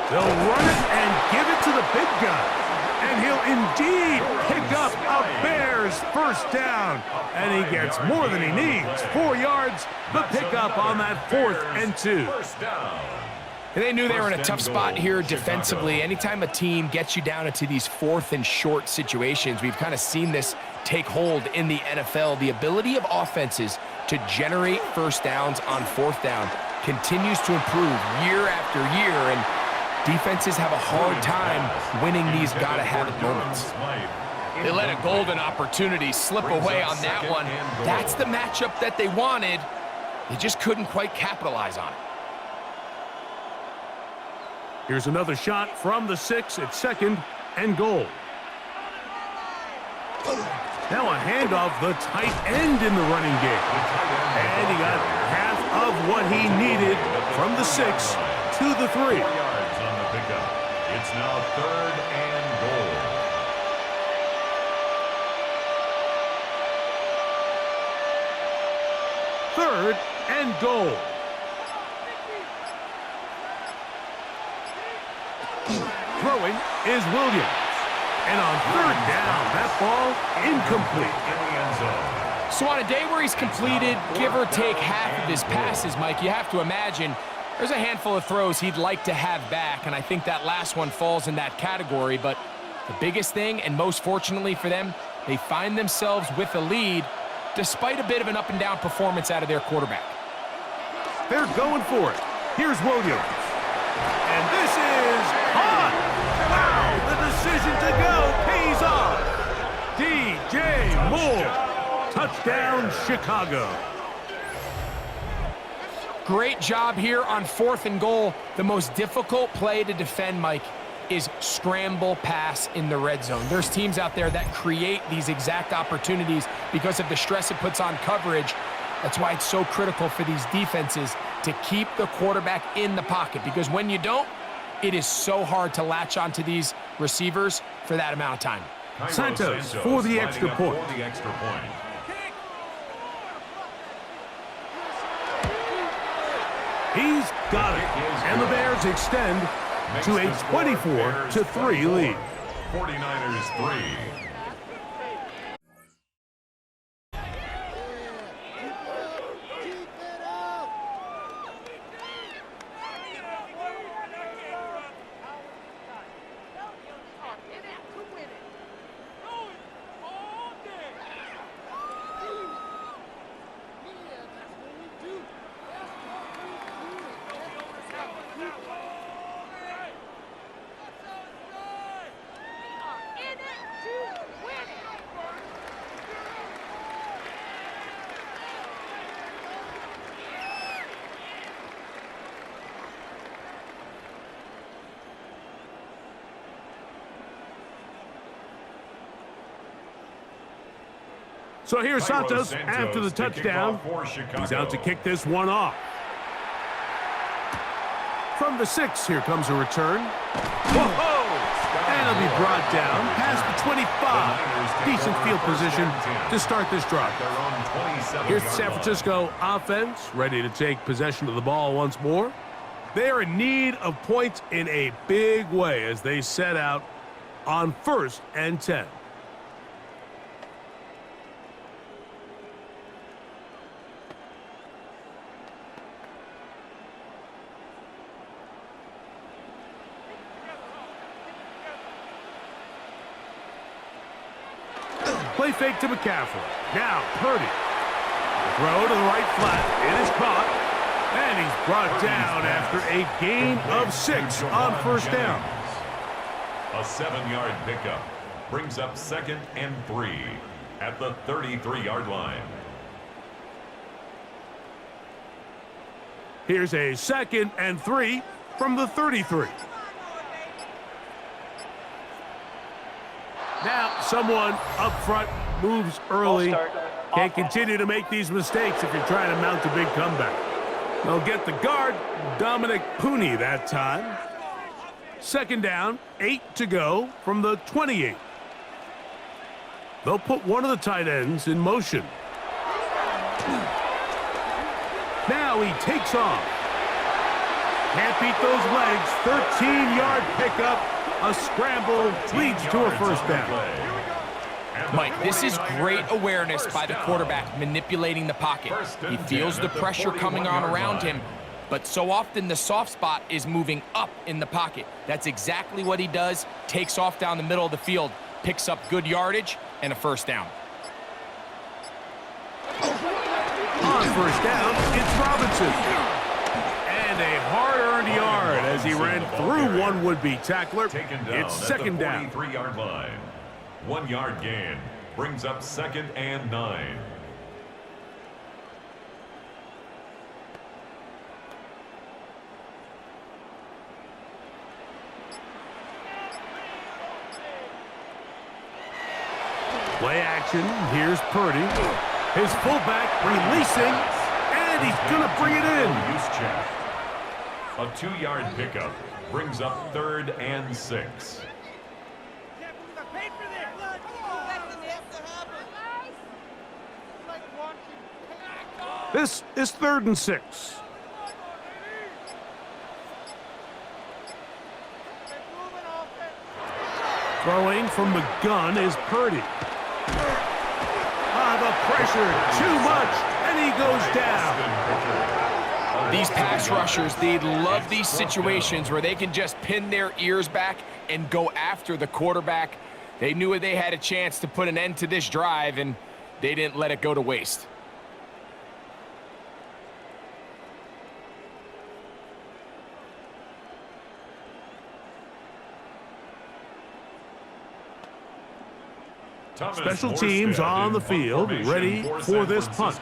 They'll run it and give it to the big guy. And he'll indeed pick up a Bears 1st down. And he gets more than he needs. 4 yards, the pickup on that 4th and 2. They knew they were in a tough spot here defensively. Anytime a team gets you down into these 4th and short situations, we've kind of seen this take hold in the NFL. The ability of offenses to generate 1st downs on 4th down continues to improve year after year, and defenses have a hard time winning these gotta-have-it moments. They let a golden opportunity slip away on that one. That's the matchup that they wanted. They just couldn't quite capitalize on it. Here's another shot from the 6 at 2nd and goal. Now a handoff, the tight end in the running game. And he got half of what he needed from the 6 to the 3. 4 yards on the pickup. It's now 3rd and goal. Third and goal. Throwing is Williams. And on 3rd down, that ball incomplete. In the end zone. So on a day where he's completed, give or take half of his passes, Mike, you have to imagine there's a handful of throws he'd like to have back, and I think that last one falls in that category. But the biggest thing, and most fortunately for them, they find themselves with a lead despite a bit of an up-and-down performance out of their quarterback. They're going for it. Here's Williams. And this is hot. Wow, the decision to go pays off. DJ Moore. Touchdown, Chicago. Great job here on 4th and goal. The most difficult play to defend, Mike, is scramble pass in the red zone. There's teams out there that create these exact opportunities because of the stress it puts on coverage. That's why it's so critical for these defenses to keep the quarterback in the pocket, because when you don't, it is so hard to latch onto these receivers for that amount of time. Santos for the extra point. He's got it. And the Bears extend to a 24-3 lead. 49ers 3. So here's Santos after the touchdown. He's out to kick this one off. From the 6, here comes a return. Whoa! And it'll be brought down past the 25. Decent field position to start this drive. Here's the San Francisco offense, ready to take possession of the ball once more. They are in need of points in a big way as they set out on 1st and 10. Play fake to McCaffrey. Now Purdy. Throw to the right flat. It is caught. And he's brought down after a gain of 6 on 1st down. A 7-yard pickup brings up 2nd and 3 at the 33-yard line. Here's a 2nd and 3 from the 33. Now someone up front moves early. Can't continue to make these mistakes if you're trying to mount a big comeback. They'll get the guard, Dominic Pooney, that time. 2nd down, 8 to go from the 28. They'll put one of the tight ends in motion. Now he takes off. Can't beat those legs. 13-yard pickup. A scramble leads to a 1st down. Mike, this is great awareness by the quarterback manipulating the pocket. He feels the pressure coming on around him, but so often the soft spot is moving up in the pocket. That's exactly what he does. Takes off down the middle of the field, picks up good yardage, and a 1st down. On 1st down, it's Robinson. And a hard-earned yard as he ran through one would-be tackler. It's 2nd down. 43-yard line. 1-yard gain brings up 2nd and 9. Play action. Here's Purdy. His fullback releasing, and he's going to bring it in. Use check. A 2-yard pickup brings up 3rd and 6. This is 3rd and 6. Throwing from the gun is Purdy. The pressure, too much, and he goes down. These pass rushers, they love these situations where they can just pin their ears back and go after the quarterback. They knew they had a chance to put an end to this drive, and they didn't let it go to waste. Special teams on the field, ready for this punt.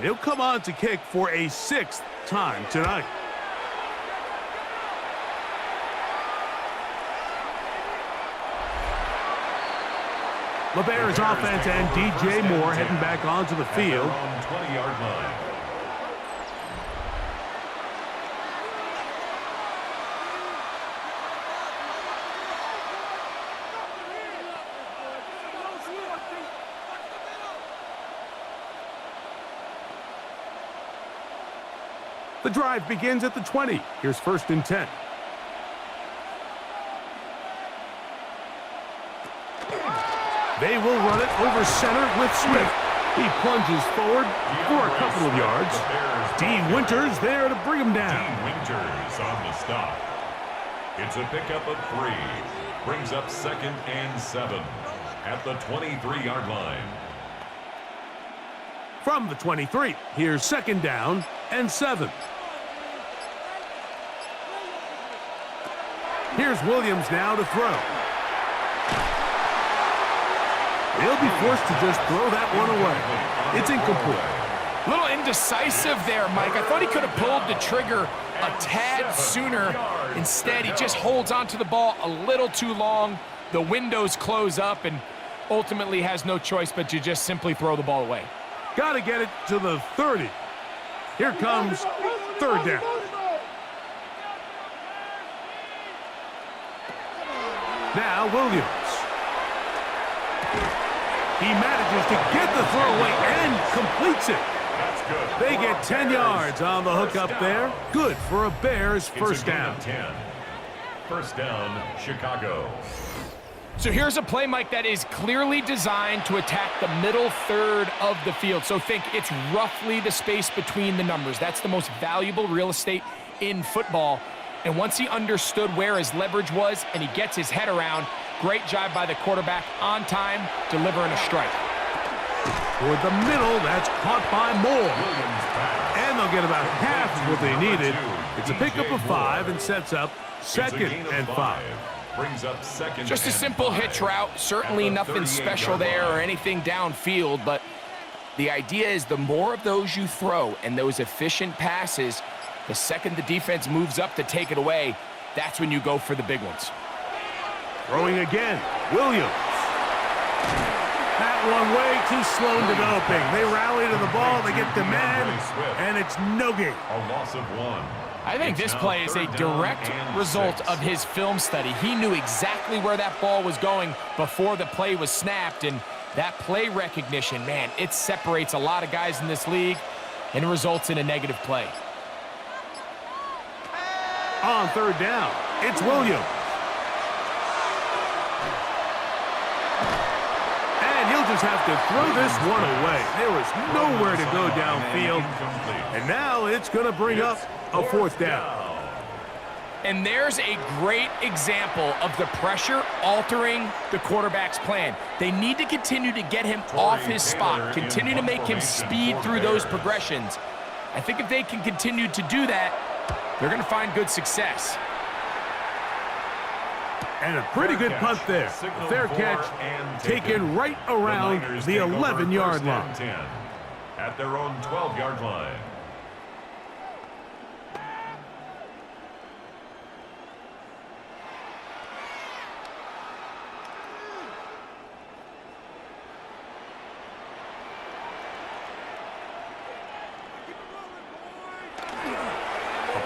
He'll come on to kick for a 6th time tonight. The Bears offense and DJ Moore heading back onto the field. 20-yard line. The drive begins at the 20. Here's 1st and 10. They will run it over center with Swift. He plunges forward for a couple of yards. D. Winters there to bring him down. D. Winters on the stop. It's a pickup of 3. Brings up 2nd and 7 at the 23-yard line. From the 23, here's 2nd down and 7. Here's Williams now to throw. He'll be forced to just throw that one away. It's incomplete. A little indecisive there, Mike. I thought he could have pulled the trigger a tad sooner. Instead, he just holds onto the ball a little too long. The windows close up, and ultimately has no choice but to just simply throw the ball away. Got to get it to the 30. Here comes third down. Now Williams. He manages to get the throw away and completes it. That's good. They get 10 yards on the hook up there. Good for a Bears first down. 10. First down, Chicago. So here's a play, Mike, that is clearly designed to attack the middle third of the field. So think it's roughly the space between the numbers. That's the most valuable real estate in football. And once he understood where his leverage was and he gets his head around, great job by the quarterback on time, delivering a strike. Toward the middle, that's caught by Moore. And they'll get about half of what they needed. It's a pickup of 5 and sets up second and 5. Brings up second. Just a simple hitch route. Certainly nothing special there or anything downfield, but the idea is the more of those you throw and those efficient passes, the second the defense moves up to take it away, that's when you go for the big ones. Throwing again, Williams. That one way too slow in developing. They rally to the ball, they get the man, and it's no gain. A loss of 1. I think this play is a direct result of his film study. He knew exactly where that ball was going before the play was snapped, and that play recognition, man, it separates a lot of guys in this league and results in a negative play. On third down, it's Williams. And he'll just have to throw this one away. There was nowhere to go downfield. And now it's going to bring up a fourth down. And there's a great example of the pressure altering the quarterback's plan. They need to continue to get him off his spot, continue to make him speed through those progressions. I think if they can continue to do that, they're going to find good success. And a pretty good punt there. A fair catch taken right around the 11-yard line. At their own 12-yard line.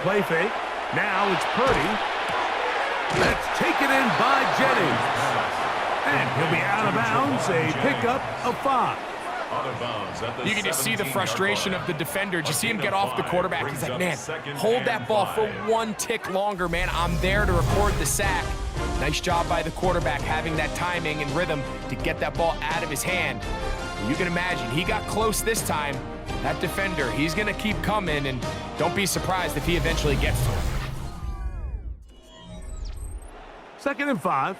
Play fake. Now it's Purdy. That's taken in by Jennings. And he'll be out of bounds. A pickup of 5. Out of bounds at the You can just see the frustration of the defender. Just see him get off the quarterback. He's like, man, hold that ball for 1 tick longer, man. I'm there to record the sack. Nice job by the quarterback having that timing and rhythm to get that ball out of his hand. You can imagine, he got close this time. That defender, he's going to keep coming, and don't be surprised if he eventually gets to him. Second and 5.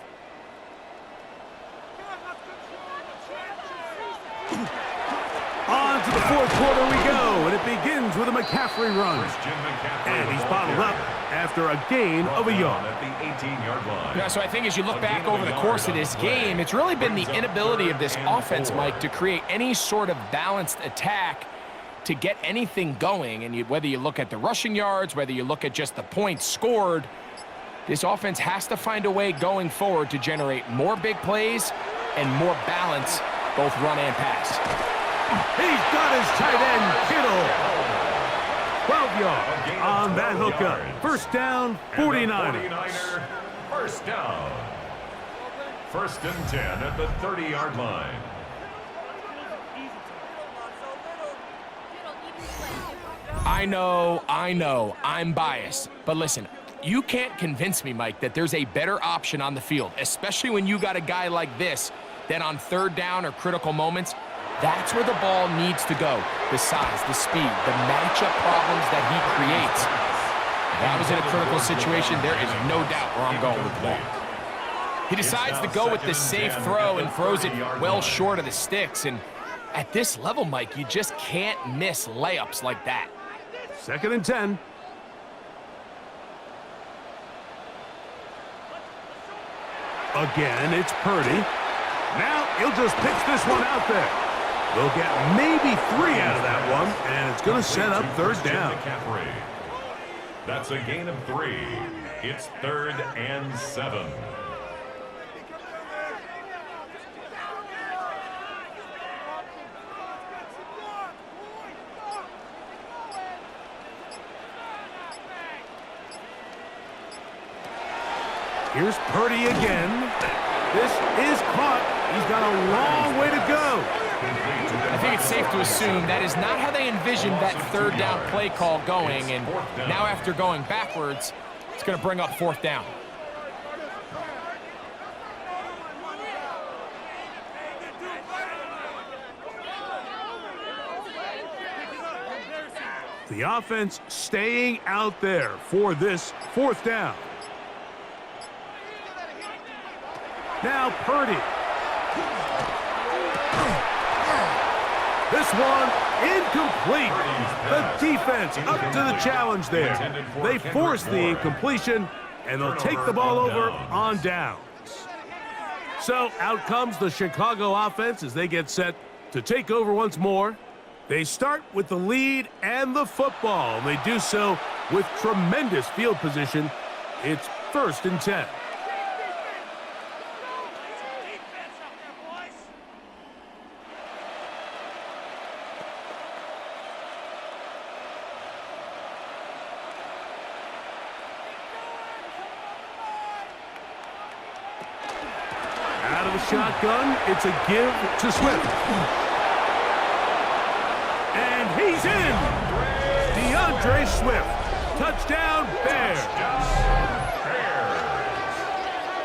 On to the fourth quarter we go, and it begins with a McCaffrey run. And he's bottled up after a gain of a yard. At the 18-yard line. Yeah, so I think as you look back over the course of this game, it's really been the inability of this offense, Mike, to create any sort of balanced attack to get anything going. And whether you look at the rushing yards, whether you look at just the points scored, this offense has to find a way going forward to generate more big plays and more balance, both run and pass. He's got his tight end, Kittle. 12 yards on that hookup. First down, 49ers. First down. First and 10 at the 30-yard line. I know, I'm biased. But listen, you can't convince me, Mike, that there's a better option on the field, especially when you got a guy like this that on third down or critical moments, that's where the ball needs to go. The size, the speed, the matchup problems that he creates. If I was in a critical situation, there is no doubt where I'm going with the ball. He decides to go with the safe throw and throws it well short of the sticks. And at this level, Mike, you just can't miss layups like that. Second and 10. Again, it's Purdy. Now he'll just pitch this one out there. They'll get maybe 3 out of that one, and it's going to set up third down. That's a gain of 3. It's 3rd and 7. Here's Purdy again. This is caught. He's got a long way to go. I think it's safe to assume that is not how they envisioned that third down play call going, and now after going backwards, it's going to bring up fourth down. The offense staying out there for this fourth down. Now Purdy. This one incomplete. The defense up to the challenge there. They force the incompletion, and they'll take the ball over on downs. So out comes the Chicago offense as they get set to take over once more. They start with the lead and the football. They do so with tremendous field position. It's 1st and 10. Out of the shotgun, it's a give to Swift. And he's in. DeAndre Swift. Touchdown, Bears.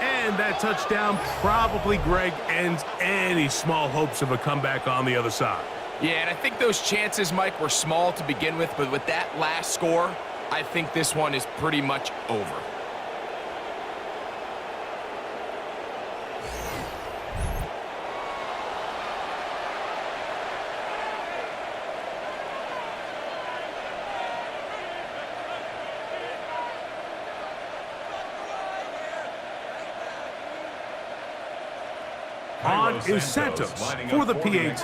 And that touchdown probably, Greg, ends any small hopes of a comeback on the other side. Yeah, and I think those chances, Mike, were small to begin with, but with that last score, I think this one is pretty much over. On is Santos for the PAT.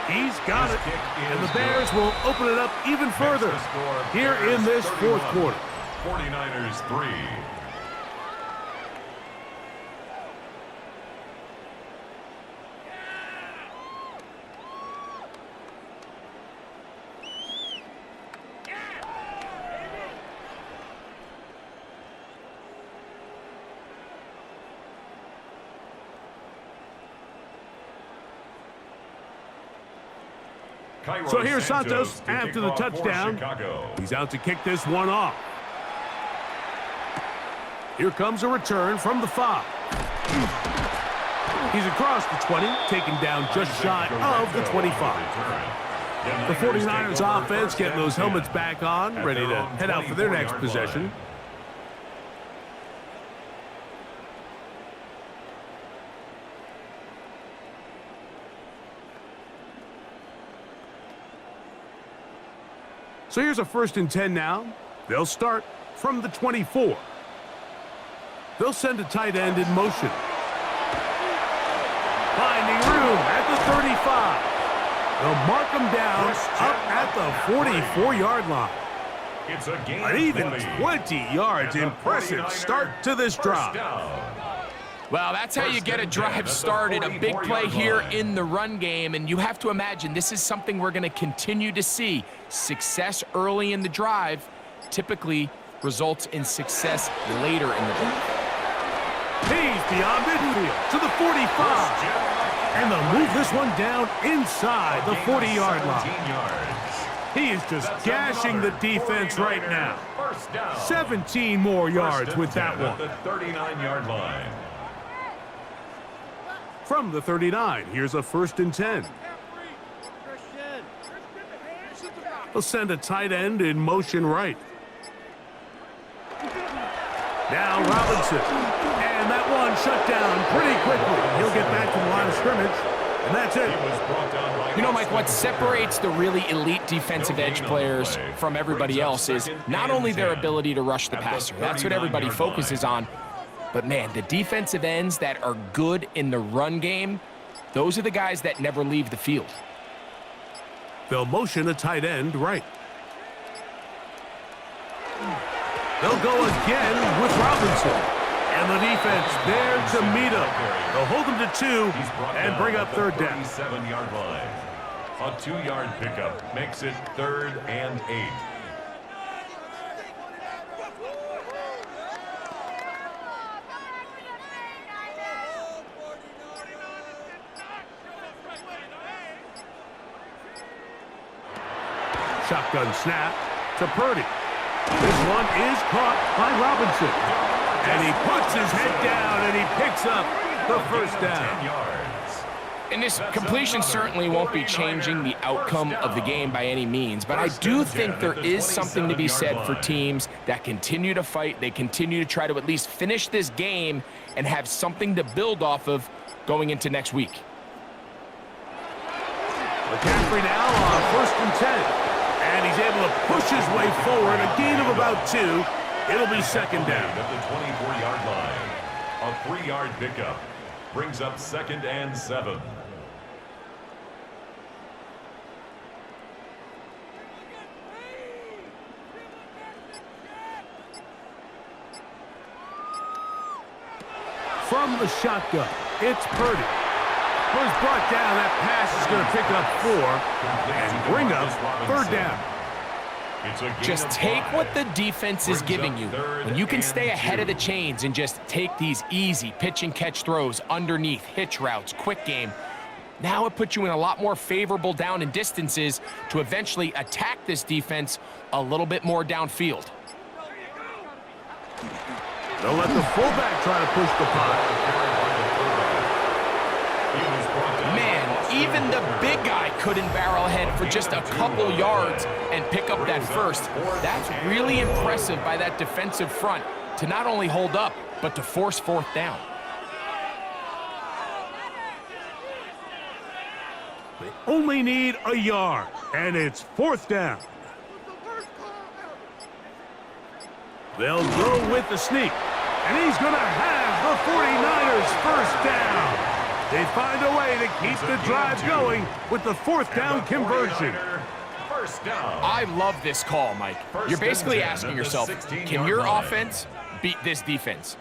He's got it, and the Bears will open it up even further here in this fourth quarter. 49ers 3. So here's Santos after the touchdown. He's out to kick this one off. Here comes a return from the 5. He's across the 20, taken down just shy of the 25. The 49ers offense getting those helmets back on, ready to head out for their next possession. So here's a 1st and 10 now. They'll start from the 24. They'll send a tight end in motion. Finding room at the 35. They'll mark him down up at the 44-yard line. It's a game An even 20 yards. Impressive start to this drive. Well, that's how you get a drive started, a big play here in the run game, and you have to imagine this is something we're going to continue to see. Success early in the drive typically results in success later in the drive. He's beyond midfield to the 45, and they'll move this one down inside the 40-yard line. He is just gashing the defense right now. 17 more yards with that one. The 39-yard line. From the 39, here's a 1st and 10. They'll send a tight end in motion right. Now Robinson. And that one shut down pretty quickly. He'll get back to the line of scrimmage, and that's it. You know, Mike, what separates the really elite defensive edge players from everybody else is not only their ability to rush the passer. That's what everybody focuses on. But, man, the defensive ends that are good in the run game, those are the guys that never leave the field. They'll motion a tight end right. They'll go again with Robinson. And the defense there to meet him. They'll hold him to 2 and bring up 3rd down. 37-yard line. A 2-yard pickup makes it 3rd and 8. Shotgun snap to Purdy. This one is caught by Robinson. And he puts his head down and he picks up the first down. 10 yards. And this completion certainly won't be changing the outcome of the game by any means, but I do think there is something to be said for teams that continue to fight. They continue to try to at least finish this game and have something to build off of going into next week. McCaffrey now on 1st and 10. And he's able to push his way forward, a gain of about 2. It'll be 2nd down. At the 24-yard line. A 3-yard pickup brings up 2nd and 7. From the shotgun, it's Purdy. Was brought down. That pass is going to pick up 4 and bring up 3rd down. Just take what the defense is giving you. When you can stay ahead of the chains and just take these easy pitch and catch throws underneath, hitch routes, quick game, now it puts you in a lot more favorable down and distances to eventually attack this defense a little bit more downfield. They'll let the fullback try to push the punt. Man, even the big guy couldn't barrel ahead for just a couple yards and pick up that first. That's really impressive by that defensive front to not only hold up, but to force 4th down. They only need a yard, and it's 4th down. They'll go with the sneak, and he's going to have the 49ers first down. They find a way to keep the drive going with the 4th down conversion. First down. I love this call, Mike. You're basically asking yourself, can your offense beat this defense?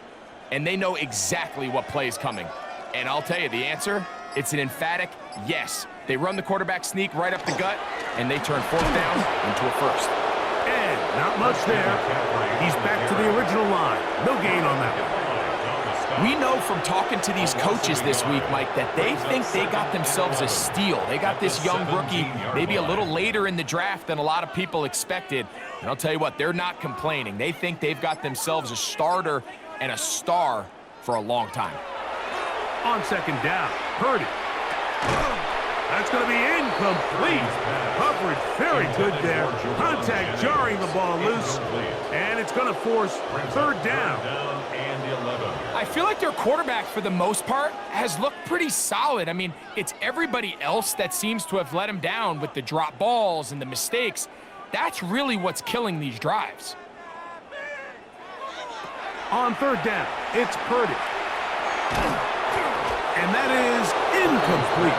And they know exactly what play is coming. And I'll tell you the answer, it's an emphatic yes. They run the quarterback sneak right up the gut, and they turn 4th down into a first. And not much there. He's back to the original line. No gain on that one. We know from talking to these coaches this week, Mike, that they think they got themselves a steal. They got this young rookie maybe a little later in the draft than a lot of people expected. And I'll tell you what, they're not complaining. They think they've got themselves a starter and a star for a long time. On 2nd down, Purdy. That's going to be incomplete. Coverage very good there. Contact jarring the ball loose. And it's going to force 3rd down. I feel like their quarterback, for the most part, has looked pretty solid. I mean, it's everybody else that seems to have let him down with the drop balls and the mistakes. That's really what's killing these drives. On 3rd down, it's Purdy. And that is incomplete.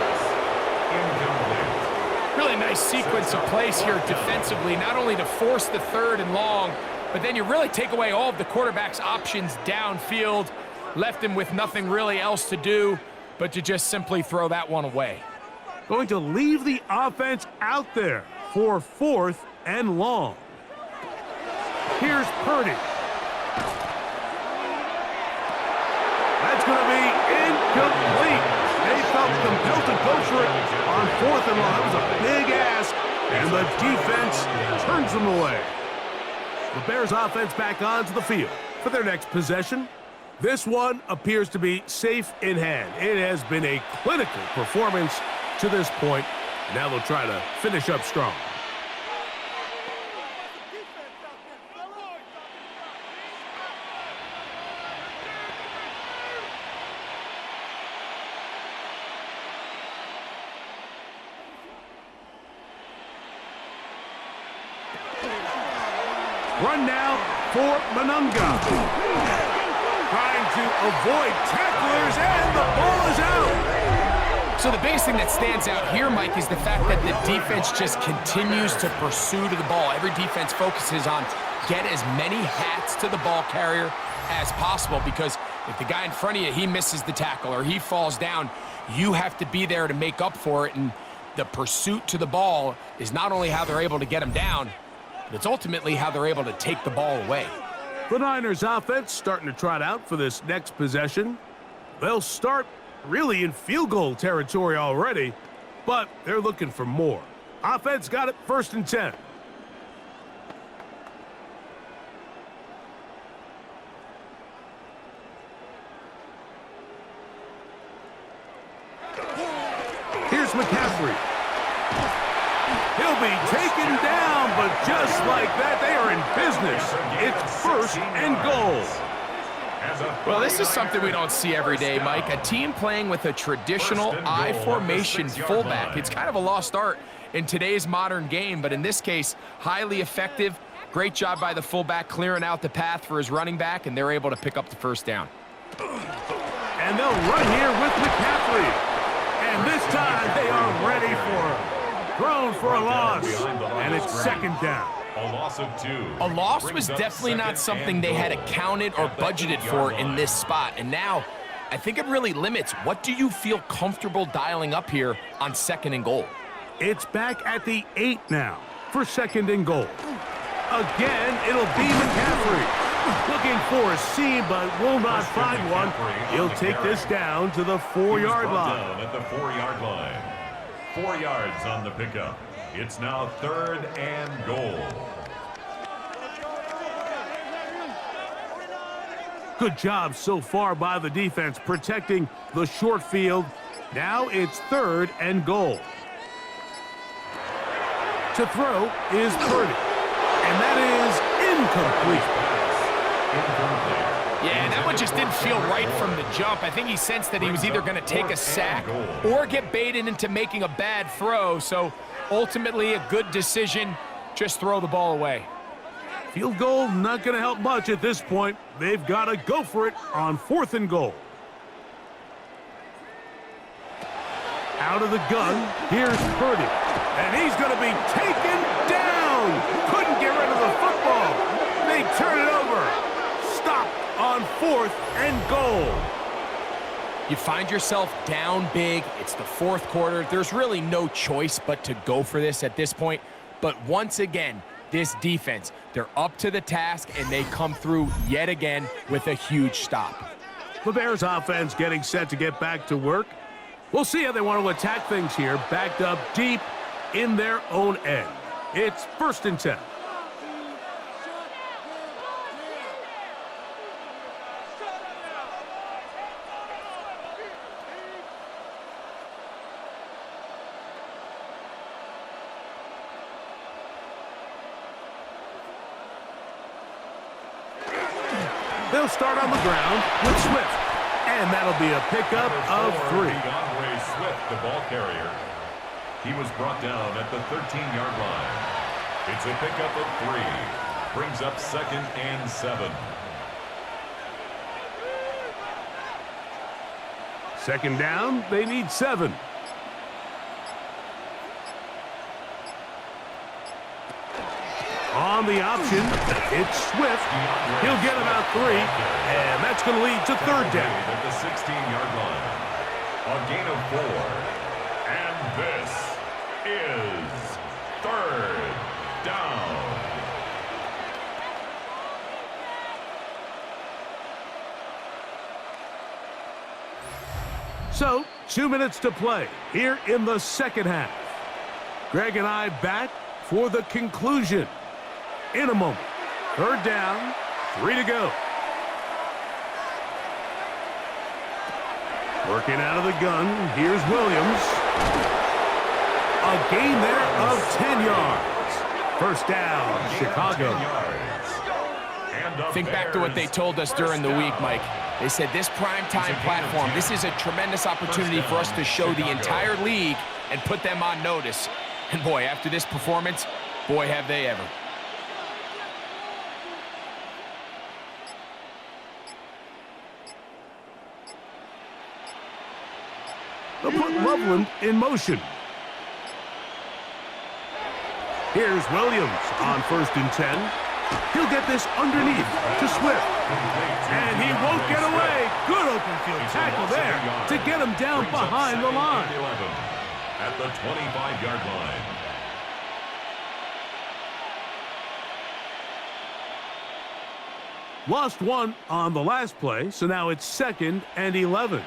Really nice sequence of plays here defensively, not only to force the 3rd and long, but then you really take away all of the quarterback's options downfield, left him with nothing really else to do but to just simply throw that one away. Going to leave the offense out there for 4th and long. Here's Purdy. That's going to be incomplete. They felt compelled to go for it on 4th and long. That was a big ask, and the defense turns them away. The Bears offense back onto the field for their next possession. This one appears to be safe in hand. It has been a clinical performance to this point. Now they'll try to finish up strong. Run now for Manunga. Trying to avoid tacklers, and the ball is out. So the biggest thing that stands out here, Mike, is the fact that the defense just continues to pursue to the ball. Every defense focuses on get as many hats to the ball carrier as possible, because if the guy in front of you, he misses the tackle or he falls down, you have to be there to make up for it. And the pursuit to the ball is not only how they're able to get him down, but it's ultimately how they're able to take the ball away. The Niners offense starting to trot out for this next possession. They'll start really in field goal territory already, but they're looking for more. Offense got it 1st and 10. Here's McCaffrey. He'll be taken down, but just like that, they are in business. It's 1st and goal. Well, this is something we don't see every day, Mike. A team playing with a traditional I formation fullback. It's kind of a lost art in today's modern game, but in this case, highly effective. Great job by the fullback clearing out the path for his running back, and they're able to pick up the 1st down. And they'll run here with McCaffrey. And this time they are ready for him. Thrown for a loss, and it's 2nd down. A loss of 2. A loss was definitely not something they had accounted or budgeted for in this spot. And now, I think it really limits. What do you feel comfortable dialing up here on 2nd and goal? It's back at the 8 now for 2nd and goal. Again, it'll be McCaffrey. Looking for a seam, but will not find one. He'll take this down to the 4-yard line. Down at the 4-yard line. 4 yards on the pickup. It's now 3rd and goal. Good job so far by the defense protecting the short field. Now it's 3rd and goal. To throw is Purdy. And that is incomplete. Yeah, that one just didn't feel right from the jump. I think he sensed that he was either going to take a sack or get baited into making a bad throw. So ultimately a good decision, just throw the ball away. Field goal not going to help much at this point. They've got to go for it on 4th and goal. Out of the gun, here's Purdy. And he's going to be taken down. Couldn't get rid of the football. They turn it over. Stop on 4th and goal. You find yourself down big. It's the 4th quarter. There's really no choice but to go for this at this point. But once again, this defense, they're up to the task, and they come through yet again with a huge stop. The Bears offense getting set to get back to work. We'll see how they want to attack things here, backed up deep in their own end. It's 1st and 10. They'll start on the ground with Swift. And that'll be a pickup of 3. DeAndre Swift, the ball carrier. He was brought down at the 13-yard line. It's a pickup of 3. Brings up 2nd and 7. 2nd down, they need 7. On the option, it's Swift. He'll get about 3, and that's going to lead to 3rd down. At the 16-yard line. A gain of 4. And this is 3rd down. So, 2 minutes to play here in the 2nd half. Greg and I back for the conclusion in a moment. 3rd down, 3 to go. Working out of the gun, here's Williams. A gain there of 10 yards. 1st down, Chicago. Think back to what they told us during the week, Mike. They said this primetime platform, this is a tremendous opportunity for us to show the entire league and put them on notice. And boy, after this performance, boy, have they ever. They'll put Loveland in motion. Here's Williams on 1st and 10. He'll get this underneath to Swift. And he won't get away. Good open field tackle there to get him down behind the line. At the 25-yard line. Lost 1 on the last play, so now it's 2nd and 11.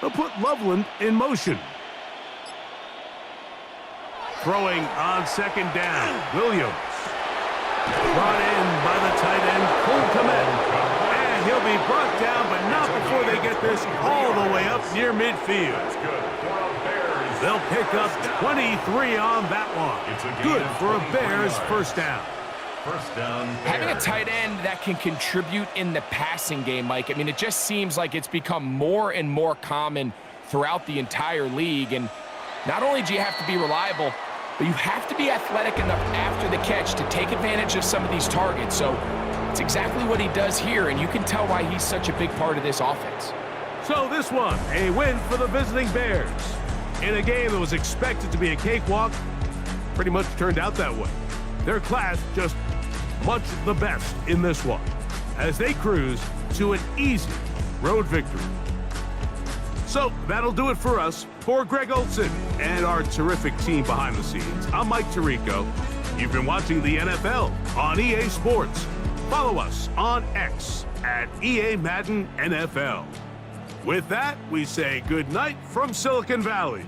They'll put Loveland in motion. Throwing on 2nd down, Williams. Brought in by the tight end, Cole Kmet. And he'll be brought down, but not before they get this all the way up near midfield. They'll pick up 23 on that one. Good for a Bears first down. First down. Having a tight end that can contribute in the passing game, Mike, I mean, it just seems like it's become more and more common throughout the entire league. And not only do you have to be reliable, but you have to be athletic enough after the catch to take advantage of some of these targets. So it's exactly what he does here, and you can tell why he's such a big part of this offense. So this one, a win for the visiting Bears. In a game that was expected to be a cakewalk, pretty much turned out that way. Their class just much the best in this one, as they cruise to an easy road victory. So that'll do it for us. For Greg Olson and our terrific team behind the scenes, I'm Mike Tirico. You've been watching the NFL on EA Sports. Follow us on X at EA Madden NFL. With that, we say good night from Silicon Valley.